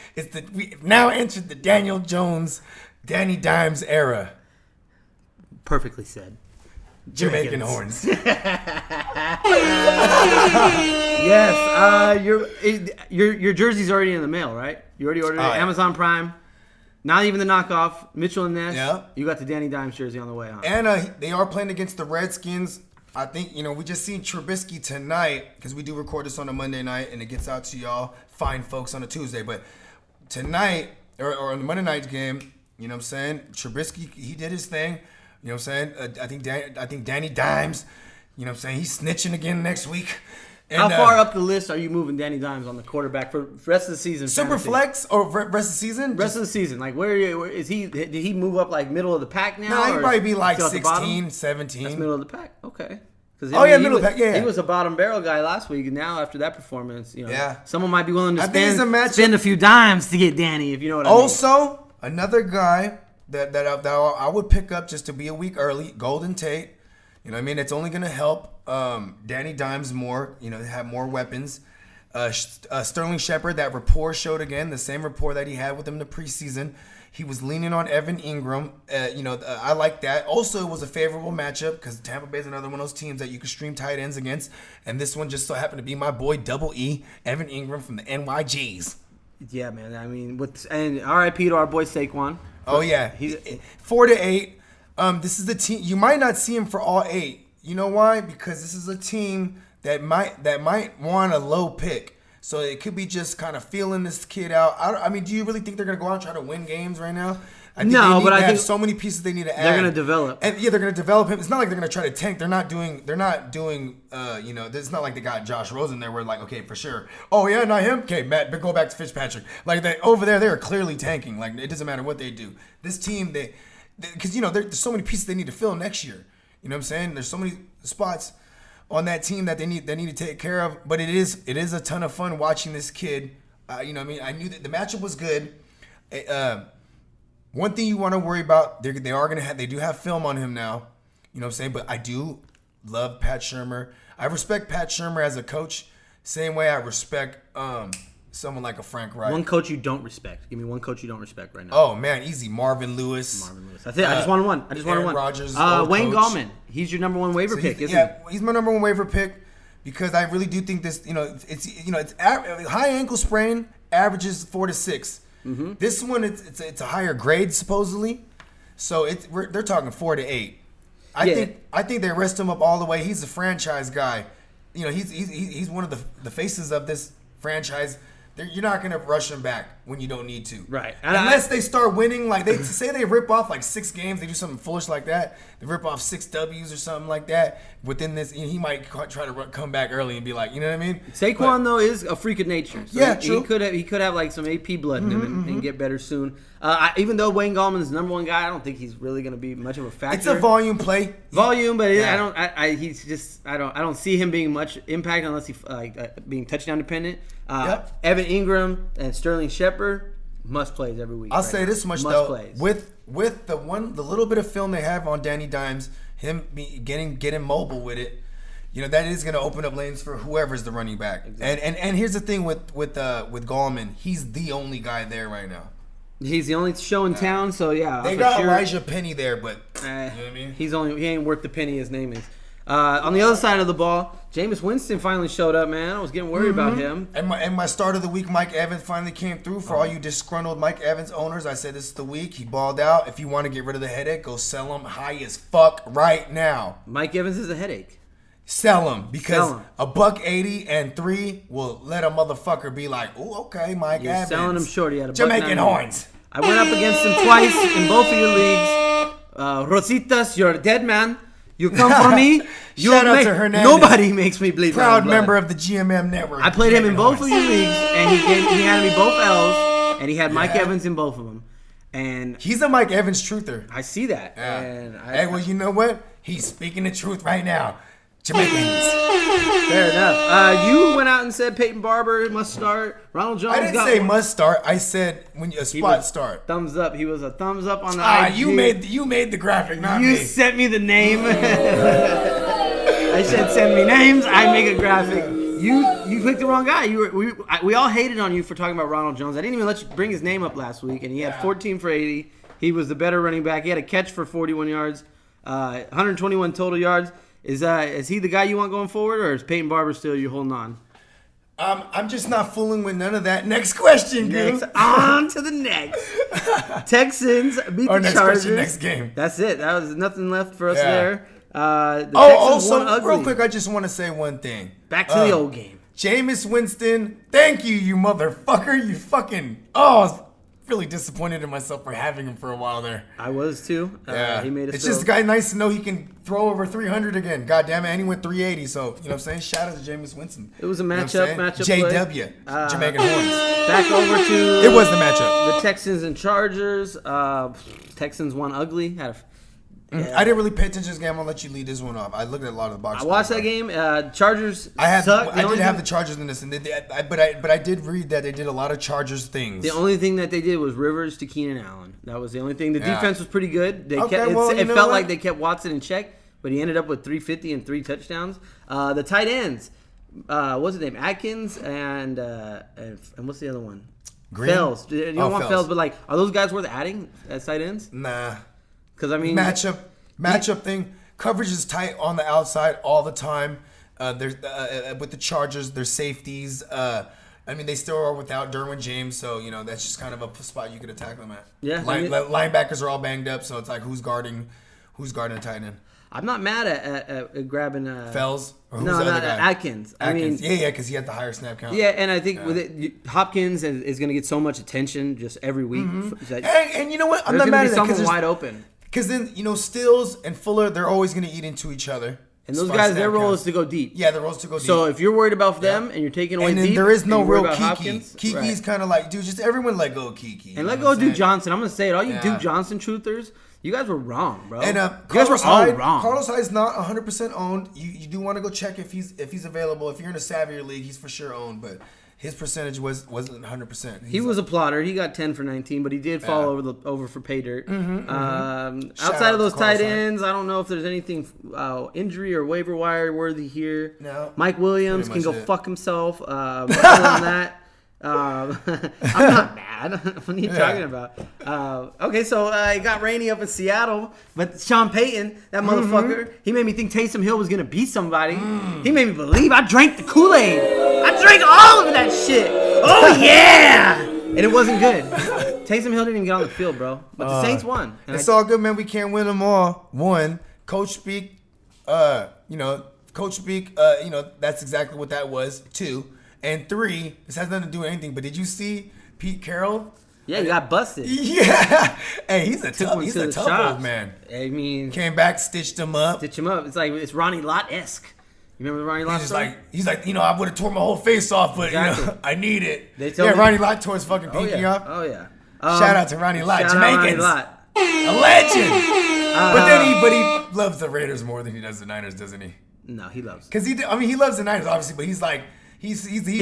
We've now entered the Daniel Jones, Danny Dimes era. Perfectly said. Jamaican horns. Yes, your jersey's already in the mail, right? You already ordered it. Yeah. Amazon Prime. Not even the knockoff. Mitchell and Ness. Yeah. You got the Danny Dimes jersey on the way, huh? And they are playing against the Redskins. I think, we just seen Trubisky tonight, because we do record this on a Monday night and it gets out to y'all fine folks on a Tuesday. But tonight, or on the Monday night game, you know what I'm saying? Trubisky, he did his thing. You know what I'm saying? I think Danny Dimes, you know what I'm saying? He's snitching again next week. And, How far up the list are you moving Danny Dimes on the quarterback for the rest of the season? Super fantasy? flex or rest of the season? Rest of the season. Like, where is he? Did he move up like middle of the pack now? No, he'd or probably be like still at the bottom? 16, 17. That's middle of the pack. Okay. Middle of the pack, yeah. He was a bottom barrel guy last week, and now after that performance, Yeah. someone might be willing to I think it's a matchup. spend a few dimes to get Danny, if you know what I mean. Also, another guy that I would pick up just to be a week early, Golden Tate. You know what I mean? It's only going to help Danny Dimes more, have more weapons. Sterling Shepard, that rapport showed again, the same rapport that he had with him in the preseason. He was leaning on Evan Ingram. I like that. Also, it was a favorable matchup because Tampa Bay is another one of those teams that you can stream tight ends against. And this one just so happened to be my boy, Double E, Evan Ingram from the NYGs. Yeah, man. I mean, and RIP to our boy Saquon. Oh, yeah. He's 4-8. This is the team. You might not see him for all 8. You know why? Because this is a team that might want a low pick. So it could be just kind of feeling this kid out. I mean, do you really think they're going to go out and try to win games right now? I think so many pieces they need to add. They're going to develop. And yeah, they're going to develop him. It's not like they're going to try to tank. They're not doing, it's not like they got Josh Rosen there where like, okay, for sure. Oh yeah, not him? Okay, Matt, but go back to Fitzpatrick. Like over there, they're clearly tanking. Like it doesn't matter what they do. This team, because there's so many pieces they need to fill next year. You know what I'm saying? There's so many spots on that team that they need to take care of, but it is a ton of fun watching this kid. I knew that the matchup was good. One thing you want to worry about, they do have film on him now. You know what I'm saying? But I do love Pat Shurmur. I respect Pat Shurmur as a coach, same way I respect someone like a Frank Reich. One coach you don't respect. Give me one coach you don't respect right now. Oh man, easy. Marvin Lewis. That's it. I just wanted one. Aaron Rodgers, Wayne coach. Gallman. He's your number one waiver pick, isn't he? He's my number one waiver pick because I really do think this. It's high ankle sprain averages 4 to 6. Mm-hmm. This one it's a higher grade supposedly, so they're talking 4 to 8. I think they rest him up all the way. He's a franchise guy. He's one of the faces of this franchise. You're not going to rush him back when you don't need to. Right. Unless they start winning. Like, they rip off like 6 games. They do something foolish like that. They rip off 6 W's or something like that. Within this, he might try to come back early and be like, you know what I mean? Saquon, though, is a freak of nature. So yeah, true. He could have like some AP blood in him and get better soon. Even though Wayne Gallman is the number one guy, I don't think he's really going to be much of a factor. It's a volume play. But I don't see him being much impact unless he being touchdown dependent. Evan Ingram and Sterling Shepard must plays every week. I'll say this much though, with the little bit of film they have on Danny Dimes, him getting mobile with it, that is going to open up lanes for whoever's the running back. Exactly. And here's the thing with Gallman, he's the only guy there right now. He's the only show in town, so yeah. They got Elijah Penny there, but you know what I mean? He ain't worth the penny his name is. On the other side of the ball, Jameis Winston finally showed up, man. I was getting worried about him. And my start of the week, Mike Evans finally came through. For all you disgruntled Mike Evans owners, I said this is the week. He balled out. If you want to get rid of the headache, go sell him high as fuck right now. Mike Evans is a headache. Sell him because $180 and 3 will let a motherfucker be like, oh, okay, Mike Evans. Selling him short. He had a Jamaican horns. I went up against him twice in both of your leagues. Rositas, you're a dead man. You come for me. Shout out to Hernandez. Nobody makes me bleed. Proud member of the GMM network. I played him in both of your leagues, and he had me both L's, and he had Mike Evans in both of them. And he's a Mike Evans truther. I see that. Yeah. And well, you know what? He's speaking the truth right now. Jamaicans. Fair enough. You went out and said Peyton Barber must start. Ronald Jones. I didn't say must start. I said when a spot start. Thumbs up. He was a thumbs up on the IG. You made the graphic, not me. You sent me the name. I said send me names. I make a graphic. You picked the wrong guy. We all hated on you for talking about Ronald Jones. I didn't even let you bring his name up last week, and he had 14 for 80. He was the better running back. He had a catch for 41 yards, 121 total yards. Is he the guy you want going forward, or is Peyton Barber still you holding on? I'm just not fooling with none of that. Next question, Goose. On to the next. Texans beat the next Chargers. Question, next game. That's it. That was nothing left for us there. Also, real quick, I just want to say one thing. Back to the old game. Jameis Winston, thank you, you motherfucker. You fucking, really disappointed in myself for having him for a while there. I was too. Yeah, He made us. It's just a guy nice to know he can throw over 300 again. God damn it, and he went 380. So you know what I'm saying? Shout out to Jameis Winston. It was a You know what I'm matchup. saying? Play. JW, Jamaican Horns. Back over to It was the matchup. the Texans and Chargers. Texans won ugly. I didn't really pay attention to this game. I'm gonna let you lead this one off. I looked at a lot of the box. I watched that game. Chargers. I sucked. did have the Chargers in this, and but I did read that they did a lot of Chargers things. The only thing that they did was Rivers to Keenan Allen. That was the only thing. The Yeah. defense was pretty good. They Okay, kept, well, it you know felt what? like they kept Watson in check, but he ended up with 350 and 3 touchdowns. The tight ends, what's his name? Atkins and what's the other one? Green? Fells. You don't want Fells. Fells, but like, are those guys worth adding as tight ends? Nah. Because I mean, Matchup thing. Coverage is tight on the outside all the time. There's with the Chargers, their safeties. I mean, they still are without Derwin James, so you know that's just kind of a spot you could attack them at. Yeah, linebackers are all banged up, so it's like who's guarding the tight end? I'm not mad at grabbing Fells or who's no, the not other guy? Atkins. Atkins. I mean, yeah, because he had the higher snap count. yeah, and I think with it, Hopkins is going to get so much attention just every week. And you know what? I'm There's not going to mad be at that someone because wide open. Because then, you know, Stills and Fuller, they're always going to eat into each other. And those As far guys, as their snap role counts. is to go deep. Yeah, their role is to go deep. So if you're worried about them and you're taking away and then deep, there is no and you're real worried about Kiki. Hopkins, Kiki's right. kind of like, dude, just everyone let go of Kiki. And let go of Duke Johnson. Johnson. I'm going to say it. All you Yeah. Duke Johnson truthers, you guys were wrong, bro. And you guys were all wrong. Carlos Hyde's not 100% owned. You do want to go check if he's available. If you're in a savvier league, he's for sure owned, but his percentage wasn't 100%. He was a plotter. He got 10 for 19, but he did fall over for pay dirt. Shout Outside out of those to Carlos tight Hyde. ends, I don't know if there's anything injury or waiver wire worthy here. No. Mike Williams can Pretty go much it. fuck himself. Other than that, I'm not mad. What are you talking about? Okay, so it got rainy up in Seattle, but Sean Payton, that motherfucker, he made me think Taysom Hill was gonna beat somebody. He made me believe. I drank the Kool-Aid. I drank all of that shit. Oh yeah, and it wasn't good. Taysom Hill didn't even get on the field, bro. But the Saints won. And It's all good, man. We can't win them all. One, coach speak. Coach speak. That's exactly what that was. 2 and 3. This has nothing to do with anything. But did you see Pete Carroll? yeah, you got busted. Yeah. Hey, he's a Took tough. one He's to a the tough chops. old man. I mean, Came back, stitched him up. stitch him up. It's like it's Ronnie Lott-esque. You remember the Ronnie Lott He's just story? he's like, I would have tore my whole face off, but Exactly. I need it. They told me- Ronnie Lott tore his fucking Oh pinky yeah. off. Oh yeah. Shout out to Ronnie Lott, Shout out Ronnie Jamaicans. Lott. A legend. But he loves the Raiders more than he does the Niners, doesn't he? No, he loves. Because he loves the Niners, obviously, but he's like, he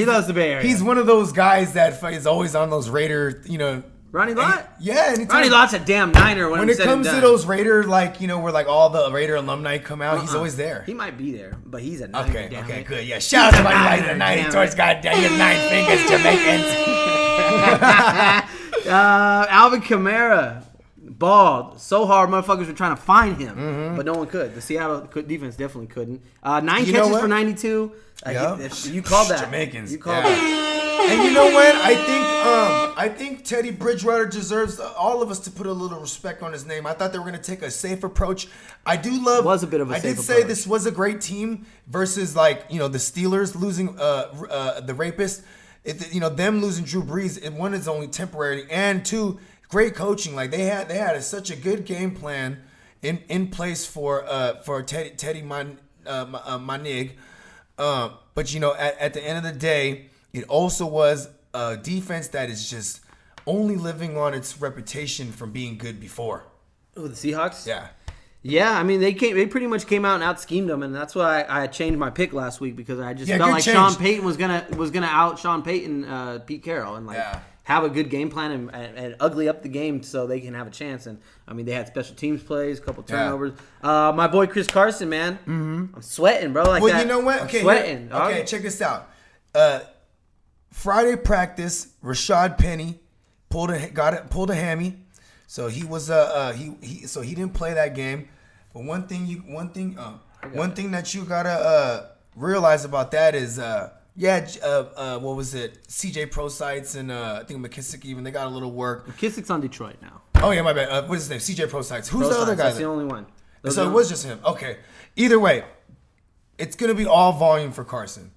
loves the Bay Area. He's one of those guys that is always on those Raider, Ronnie Lott? Yeah, Ronnie Lott's a damn Niner when it comes to those Raider, where like all the Raider alumni come out, he's always there. He might be there, but he's a Niner. Okay, damn okay, it. good. Yeah, shout out to Ronnie Lott, the Damn 90s. it. Towards goddamn, he has 9 fingers, Jamaicans. Alvin Kamara, bald, so hard. Motherfuckers were trying to find him, but no one could. The Seattle defense definitely couldn't. 9 You know catches what? for 92. Yeah. You called that. Jamaicans. You called yeah. that. And you know what? I think Teddy Bridgewater deserves all of us to put a little respect on his name. I thought they were going to take a safe approach. I do love. Was a bit of a I safe did say approach. this was a great team versus the Steelers losing the rapist. Them losing Drew Brees. One is only temporary, and 2, great coaching. Like they had such a good game plan in place for Teddy Manig. But at the end of the day, it also was a defense that is just only living on its reputation from being good before. Oh, the Seahawks? Yeah. Yeah, I mean they pretty much came out and out schemed them, and that's why I changed my pick last week because I just Yeah, felt good like change. Sean Payton was gonna out Sean Payton, Pete Carroll, and have a good game plan and ugly up the game so they can have a chance. And I mean they had special teams plays, a couple turnovers. My boy Chris Carson, man, I'm sweating, bro. Well, you know what? I'm Okay, sweating. dog. okay, check this out. Friday practice, Rashad Penny pulled a hammy, so he was so he didn't play that game. But one thing that you gotta realize about that is what was it? CJ Prosites and I think McKissick even they got a little work. McKissick's on Detroit now. Oh yeah, my bad. What is his name? CJ Prosites. Who's the other guy? That's the only one. So it was just him. Okay. Either way, it's gonna be all volume for Carson.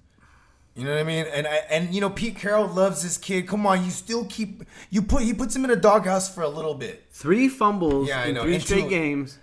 You know what I mean? And you know, Pete Carroll loves this kid. Come on, he puts him in a doghouse for a little bit. 3 fumbles Yeah, I in know. 3 And straight two- games.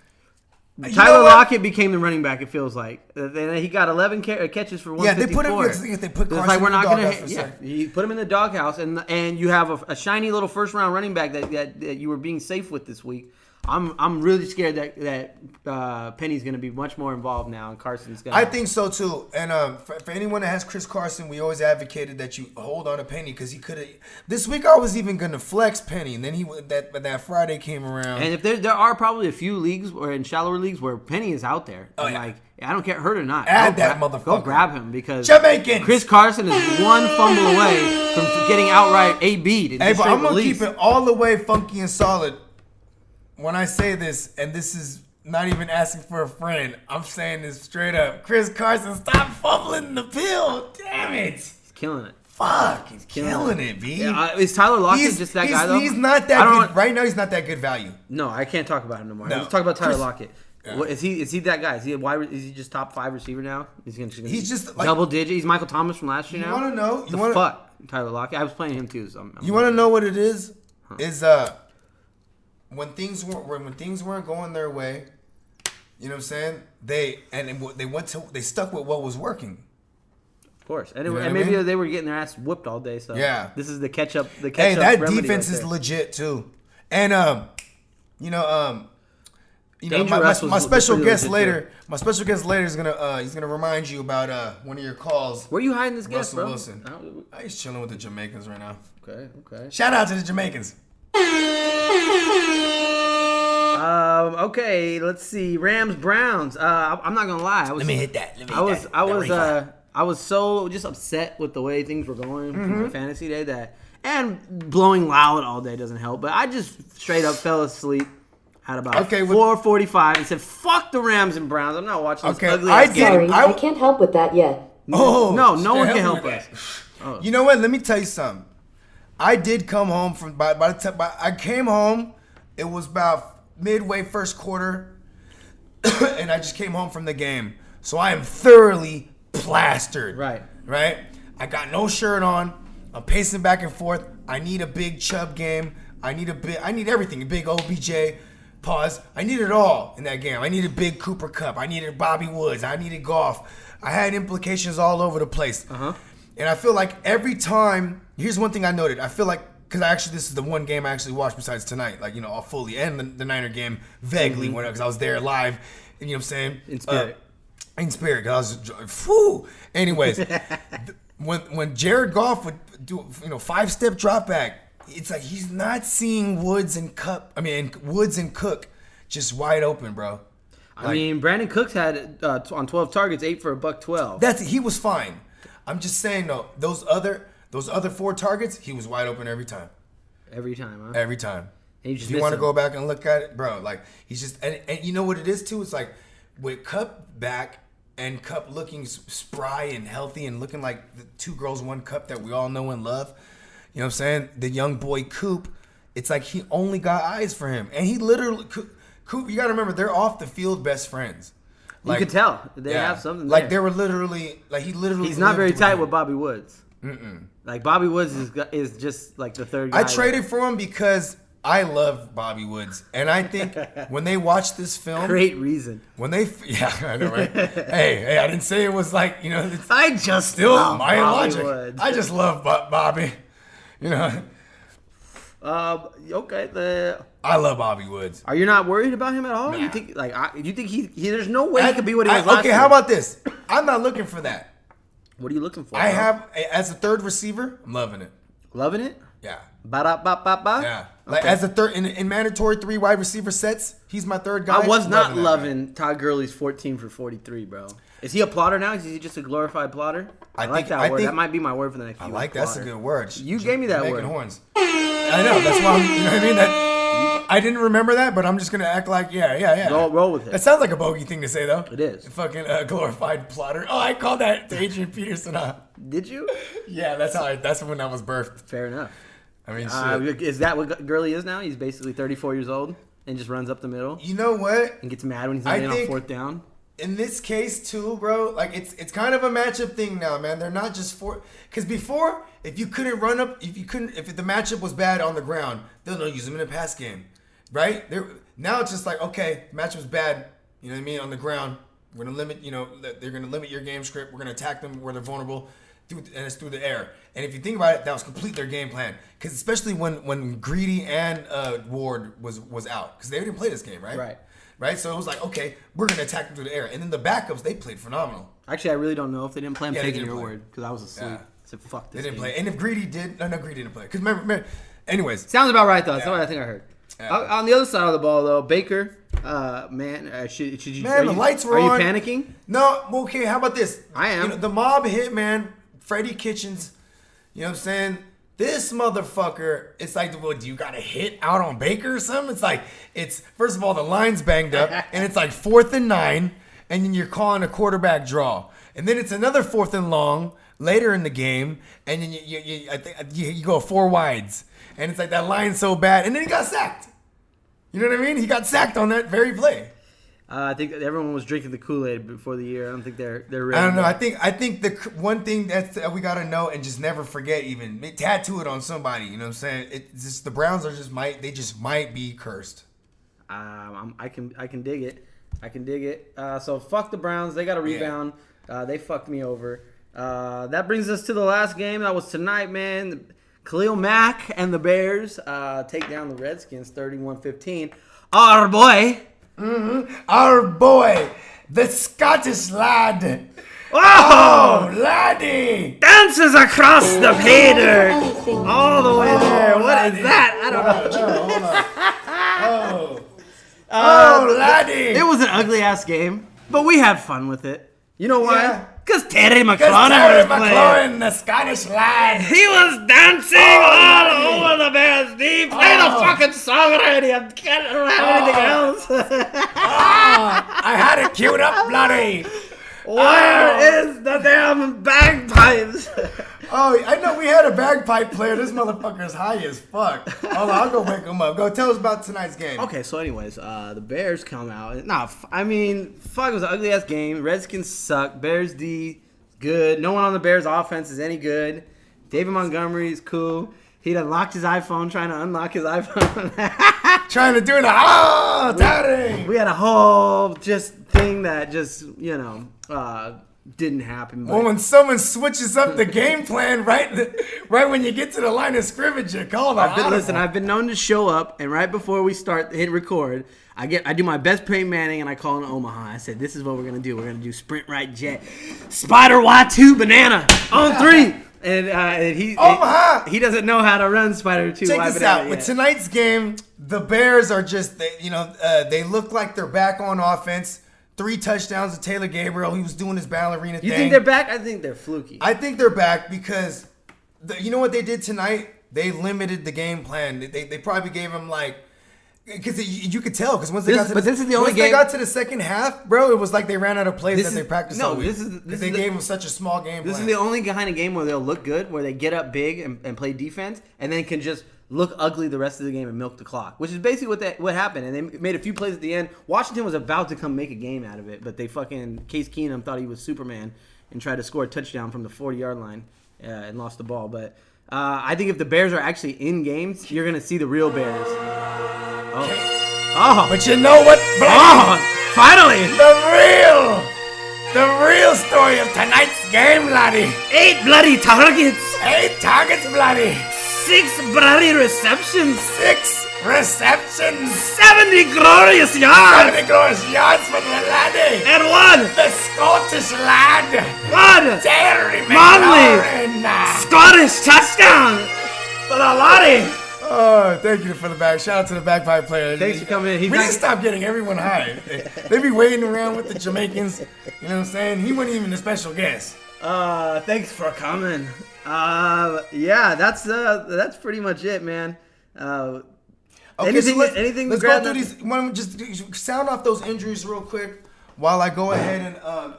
You Tyler know what? Lockett became the running back. It feels like. Then he got 11 catches for 154. Yeah, they put him. They put It's Carson like we're in the not gonna. doghouse for a Yeah, second. you put him in the doghouse, and you have a shiny little first round running back that you were being safe with this week. I'm really scared that Penny's going to be much more involved now, and Carson's going. I think so too. And for anyone that has Chris Carson, we always advocated that you hold on to Penny because he could have. This week I was even gonna flex Penny, and then that Friday came around. And if there are probably a few leagues or in shallower leagues where Penny is out there, Oh, and yeah. like I don't care hurt or not, Add that motherfucker. Go grab him because Jamaicans. Chris Carson is one fumble away from getting outright AB'd. Hey, but I'm gonna keep it all the way funky and solid. When I say this, and this is not even asking for a friend, I'm saying this straight up. Chris Carson, stop fumbling the pill. Damn it. He's killing it. Fuck, he's killing it, B. Yeah, is Tyler Lockett just that guy though? He's not that good. Right now, he's not that good value. No, I can't talk about him no more. No. Let's talk about Tyler Chris- Lockett. Yeah. What, is he that guy? Is he just top 5 receiver now? He's just like- double digit. He's Michael Thomas from last year You now. want to know? The fuck, Tyler Lockett. I was playing him too. So I'm You want to know what it is? Is when things weren't going their way, you know what I'm saying? They stuck with what was working. Of course, and, You know what I maybe mean? they were getting their ass whooped all day. So Yeah. this is the catch up. Hey, that remedy defense right is there. legit too. And Danger my Russ was special pretty guest legit, later. My special guest later is gonna remind you about one of your calls. Where you hiding this guest, Russell bro? Wilson. He's chilling with the Jamaicans right now. Okay. Shout out to the Jamaicans. Okay, let's see. Rams Browns. I'm not gonna lie. Let me hit that. I was so just upset with the way things were going for my fantasy day and blowing loud all day doesn't help. But I just straight up fell asleep. Had about 4:45 and said, "Fuck the Rams and Browns. I'm not watching this ugly ass game." Sorry, I can't help with that yet. Oh no one can help help with us. that. You know what? Let me tell you something. I did come home from by the time I came home, it was about midway first quarter, and I just came home from the game. So I am thoroughly plastered. Right. I got no shirt on. I'm pacing back and forth. I need a big Chubb game. I need everything. A big OBJ. Pause. I need it all in that game. I needed big Cooper Kupp. I needed Bobby Woods. I needed Goff. I had implications all over the place. And I feel like every time, here's one thing I noted. I feel like, because this is the one game I actually watched besides tonight, like, all fully, and the Niner game vaguely, because I was there live, and you know what I'm saying? In spirit, because I was, whew. Anyways, when Jared Goff would do, 5-step drop back, it's like he's not seeing Woods and Cook just wide open, bro. I mean, Brandon Cooks had on 12 targets, 8 for $112. He was fine. I'm just saying though, those other 4 targets, he was wide open every time. Every time, huh? Every time. And you just if you want to go back and look at it, bro, like he's just and you know what it is too? It's like with Cup back and Cup looking spry and healthy and looking like the 2 girls, 1 cup that we all know and love. You know what I'm saying? The young boy Coop, it's like he only got eyes for him. And he literally, Coop, you got to remember, they're off the field best friends. You could tell. They have something there. Like they were literally, He's not very tight with Bobby Woods. Like Bobby Woods is just like the third guy. I traded for him because I love Bobby Woods. And I think when they watch this film. Great reason. I know, right? hey, I didn't say it was like, I just still love my Bobby logic. Woods. I just love Bobby. Okay. I love Bobby Woods. Are you not worried about him at all? Nah. You think he? There's no way he could be what he was last Okay, year. how about this? I'm not looking for that. What are you looking for? I have as a third receiver. I'm loving it. Loving it. Yeah. Ba-da-ba-ba-ba. Yeah. Like Okay. as a third in mandatory 3 wide receiver sets, he's my third guy. I was not that, loving Todd Gurley's 14 for 43, bro. Is he a plotter now? Is he just a glorified plotter? I like that word. That might be my word for the next few weeks. That's a good word. You gave me that Making word. Horns. I know. That's why you know what I mean? I didn't remember that, but I'm just gonna act like yeah. Roll with it. That sounds like a bogey thing to say, though. It is. Fucking glorified plotter. Oh, I called that to Adrian Peterson. Did you? Yeah, that's when I was birthed. Fair enough. I mean, shit. Is that what Gurley is now? He's basically 34 years old and just runs up the middle You know what? and gets mad when he's not in on 4th down. in this case too, bro, like it's kind of a matchup thing now, man. They're not just because before, if you couldn't run up, if the matchup was bad on the ground, they'll not use them in a pass game, right? Now it's just like, okay, matchup's bad, you know what I mean, on the ground. We're gonna limit, they're gonna limit your game script. We're gonna attack them where they're vulnerable, and it's through the air. And if you think about it, that was complete their game plan. Because especially when Greedy and Ward was out, because they didn't play this game, right? Right. So it was like, okay, we're gonna attack them through the air. And then the backups, they played phenomenal. Actually, I really don't know if they didn't play. I'm taking your play. word because I was asleep. Yeah. I said, "Fuck this." They didn't game. play. And if Greedy did, no, Greedy didn't play. Because remember, anyways, Sounds about right though. That's what I think I heard. Yeah. On the other side of the ball though, Baker, man, should you? Man, the lights were on. Are you panicking? No, okay. How about this? I am. The mob hit, man. Freddie Kitchens. You know what I'm saying? This motherfucker. It's like, well, do you got a hit out on Baker or something? It's like, first of all, the line's banged up, and it's like 4th and 9, and then you're calling a quarterback draw, and then it's another 4th and long later in the game, and then you go 4 wides, and it's like that line's so bad, and then he got sacked. You know what I mean? He got sacked on that very play. I think that everyone was drinking the Kool-Aid before the year. I don't think they're ready. I don't know. I think the one thing that we gotta know and just never forget, even tattoo it on somebody. You know what I'm saying? It's just the Browns might be cursed. I can dig it. I can dig it. So fuck the Browns. They got a rebound. They fucked me over. That brings us to the last game. That was tonight, man. Khalil Mack and the Bears take down the Redskins 31-15. Our boy. Mm-hmm. Our boy, the Scottish lad. Oh, laddie! Dances across the pay dirt all the way there. What is that? I don't know. Oh, laddie! It was an ugly ass game, but we had fun with it. You know why? Yeah. Because Terry McLaurin Terry was playing. McLaurin, the Scottish lad. He was dancing all over the Bears. He played a fucking song already. I don't have anything else. I had it queued up, bloody. Where is the damn bagpipes? Oh, I know we had a bagpipe player. This motherfucker's high as fuck. Hold on, I'll go wake him up. Go tell us about tonight's game. Okay, so anyways, the Bears come out. Fuck, it was an ugly ass game. Redskins suck. Bears D good. No one on the Bears offense is any good. David Montgomery is cool. He'd unlocked his iPhone, trying to unlock his iPhone. Trying to do the daddy. We had a whole thing that didn't happen. Well, when someone switches up the game plan right when you get to the line of scrimmage, you call the audible. I've been known to show up, and right before we hit record, I do my best Peyton Manning, and I call in Omaha. I said, this is what we're going to do. We're going to do sprint right jet, spider Y2 banana on 3. And he doesn't know how to run spider 2. Check this out. With tonight's game, the Bears are they look like they're back on offense. 3 touchdowns to Taylor Gabriel. He was doing his ballerina thing. You think they're back? I think they're fluky. I think they're back because, you know what they did tonight? They limited the game plan. They probably gave him because you could tell because once they got to the second half, bro, it was like they ran out of plays that they practiced all week. They gave them such a small game plan. This is the only kind of game where they'll look good, where they get up big and play defense, and then can just look ugly the rest of the game and milk the clock, which is basically what happened. And they made a few plays at the end. Washington was about to come make a game out of it, but Case Keenum thought he was Superman and tried to score a touchdown from the 40-yard line and lost the ball. But I think if the Bears are actually in games, you're going to see the real Bears. Oh. But you know what, bloody? Finally! The real story of tonight's game, laddie. 8 bloody targets. 8 targets, bloody. 6 bloody receptions. 70 glorious yards. 70 glorious yards for the laddie. And 1. The Scottish lad. 1. Terry McLaurin. Scottish touchdown for the laddie. Oh, thank you for the back. Shout out to the bagpipe player. Thanks for coming in. We need to stop getting everyone high. They be waiting around with the Jamaicans. You know what I'm saying? He wasn't even a special guest. Thanks for coming. That's pretty much it, man. Okay, anything let's to grab go through these. Just sound off those injuries real quick. while I go ahead and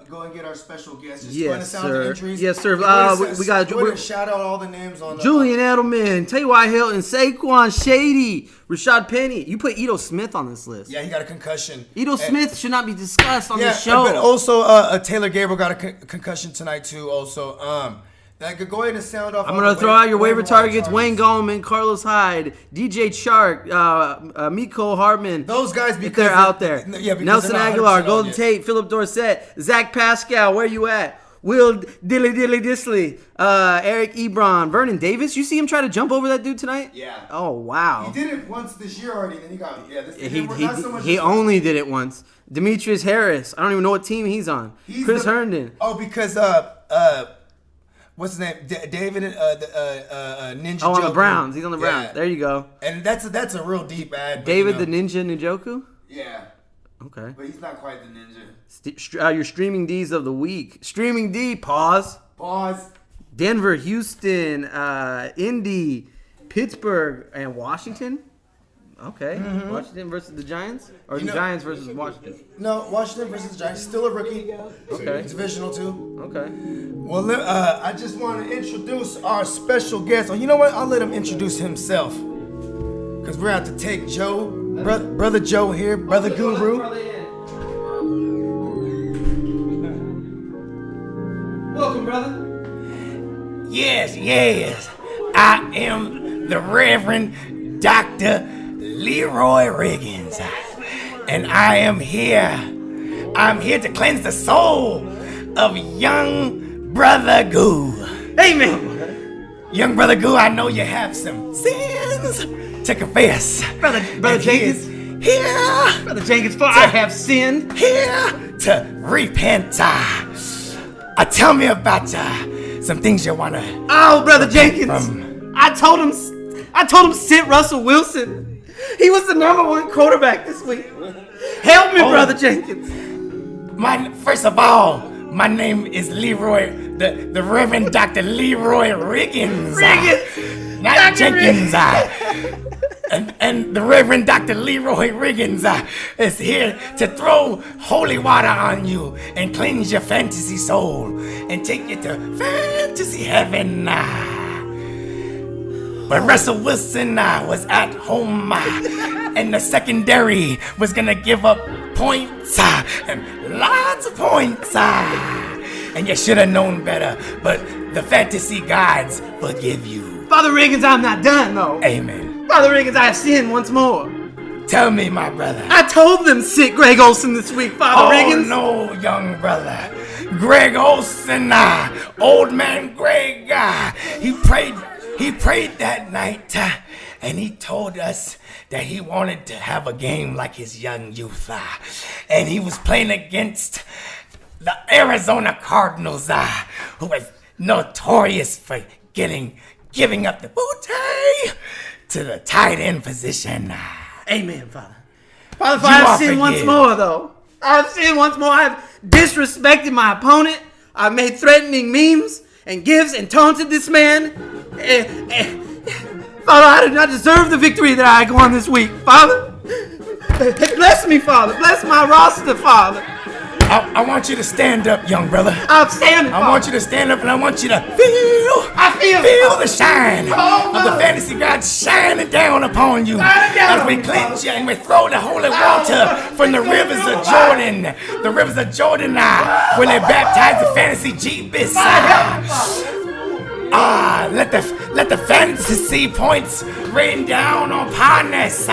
go and get our special guest, just go ahead and sound the entries. Yes, sir. We got we shout out all the names on Julian Edelman, T.Y. Hilton, Saquon Shady, Rashad Penny. You put Ito Smith on this list. Yeah, he got a concussion. Ito Smith should not be discussed on this show. But also Taylor Gabriel got a concussion tonight too. Also, I could go ahead and sound off. I'm going to throw out your waiver targets. Wayne Gallman, Carlos Hyde, DJ Chark, Miko Hardman. Those guys, because they're out there. Yeah, Nelson Aguilar, Golden Tate, Philip Dorsett, Zach Pascal, where you at? Will Disley, Eric Ebron, Vernon Davis. You see him try to jump over that dude tonight? Yeah. Oh, wow. He did it once this year already. Then he got He only did it once. Demetrius Harris. I don't even know what team he's on. Chris Herndon. Oh, because what's his name? David Ninja. Oh, on the Joku. Browns. He's on the Browns. Yeah. There you go. And that's a real deep ad. David the Ninja Njoku? Yeah. Okay. But he's not quite the ninja. Your streaming Ds of the week. Streaming D, pause. Denver, Houston, Indy, Pittsburgh, and Washington. Okay. Mm-hmm. Washington versus the Giants? Or the Giants versus Washington? No, Washington versus the Giants. Still a rookie. Okay. Divisional too. Okay. Well, I just want to introduce our special guest. Oh, you know what? I'll let him introduce himself. Because we're out to take Joe, Brother Joe here, Brother Guru. Welcome, brother. Yes. I am the Reverend Dr. Leroy Riggins. And I am here. I'm here to cleanse the soul of young Brother Goo. Amen. Young Brother Goo, I know you have some sins to confess. Brother Jenkins. Here. Brother Jenkins, for I have sinned. Here to repent. Tell me about some things you wanna. Oh, Brother Jenkins. I told him sit Russell Wilson. He was the #1 quarterback this week. Help me, Brother Jenkins. First of all, my name is Leroy, the Reverend Dr. Leroy Riggins. Not Dr. Jenkins. And the Reverend Dr. Leroy Riggins is here to throw holy water on you and cleanse your fantasy soul and take you to fantasy heaven. But Russell Wilson was at home and the secondary was gonna give up points and lots of points. And you should have known better, but the fantasy gods forgive you. Father Riggins, I'm not done, though. Amen. Father Riggins, I have sinned once more. Tell me, my brother. I told them sit Greg Olson this week, Father Riggins. No, young brother. Greg Olson, old man Greg, he prayed that night, and he told us that he wanted to have a game like his young youth, and he was playing against the Arizona Cardinals, who was notorious for giving up the booty to the tight end position. Amen, Father. Father, I have sinned once more, though. I have sinned once more. I have disrespected my opponent. I've made threatening memes and gifts and taunted this man. Father, I did not deserve the victory that I won this week. Father, bless me, Father. Bless my roster, Father. I want you to stand up, young brother. I'm standing. I want you to stand up and I want you to feel the shine of the fantasy gods shining down upon you as we cleanse you and we throw the holy water from the rivers of Jordan. The rivers of Jordan when they baptize the fantasy Jeebus. Let the fantasy points rain down upon us.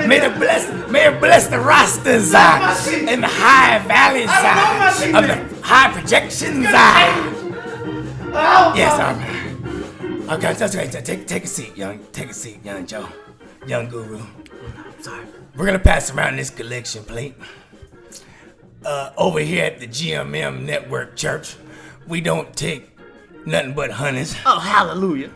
May it bless the rosters and the high valleys of the high projections. Yes, okay, that's right. Take a seat, young Joe, young Guru. Sorry. We're gonna pass around this collection plate. Over here at the GMM Network Church, we don't take nothing but honeys. Oh, hallelujah.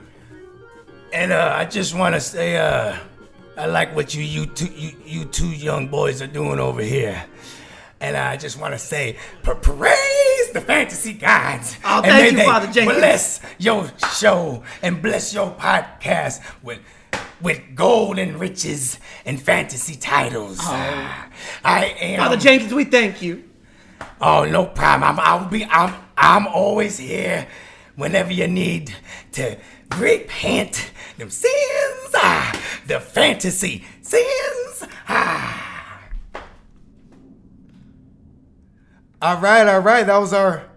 And I just want to say, I like what you two young boys are doing over here. And I just want to say, praise the fantasy gods. Oh, and thank may you, Father Jenkins. Bless your show and bless your podcast with gold and riches and fantasy titles. Oh. I am Father Jenkins, we thank you. Oh, no problem. I'm always here whenever you need to repent them sins, the fantasy sins. All right. That was our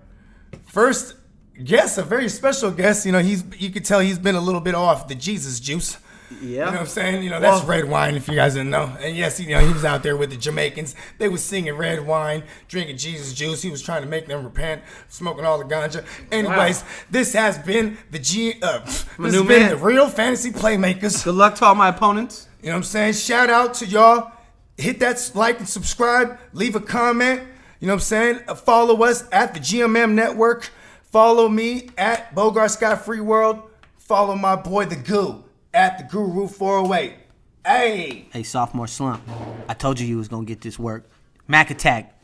first guest, a very special guest. You know, you could tell he's been a little bit off the Jesus juice. Yeah. You know what I'm saying? You know, that's red wine, if you guys didn't know. And yes, you know, he was out there with the Jamaicans. They was singing red wine, drinking Jesus juice. He was trying to make them repent, smoking all the ganja. Anyways, This has been the Real Fantasy Playmakers. Good luck to all my opponents. You know what I'm saying? Shout out to y'all. Hit that like and subscribe. Leave a comment. You know what I'm saying? Follow us at the GMM Network. Follow me at Bogart Scott Free World. Follow my boy The Goo at the Guru 408. Hey, Sophomore slump. I told you was gonna get this work. Mac attack.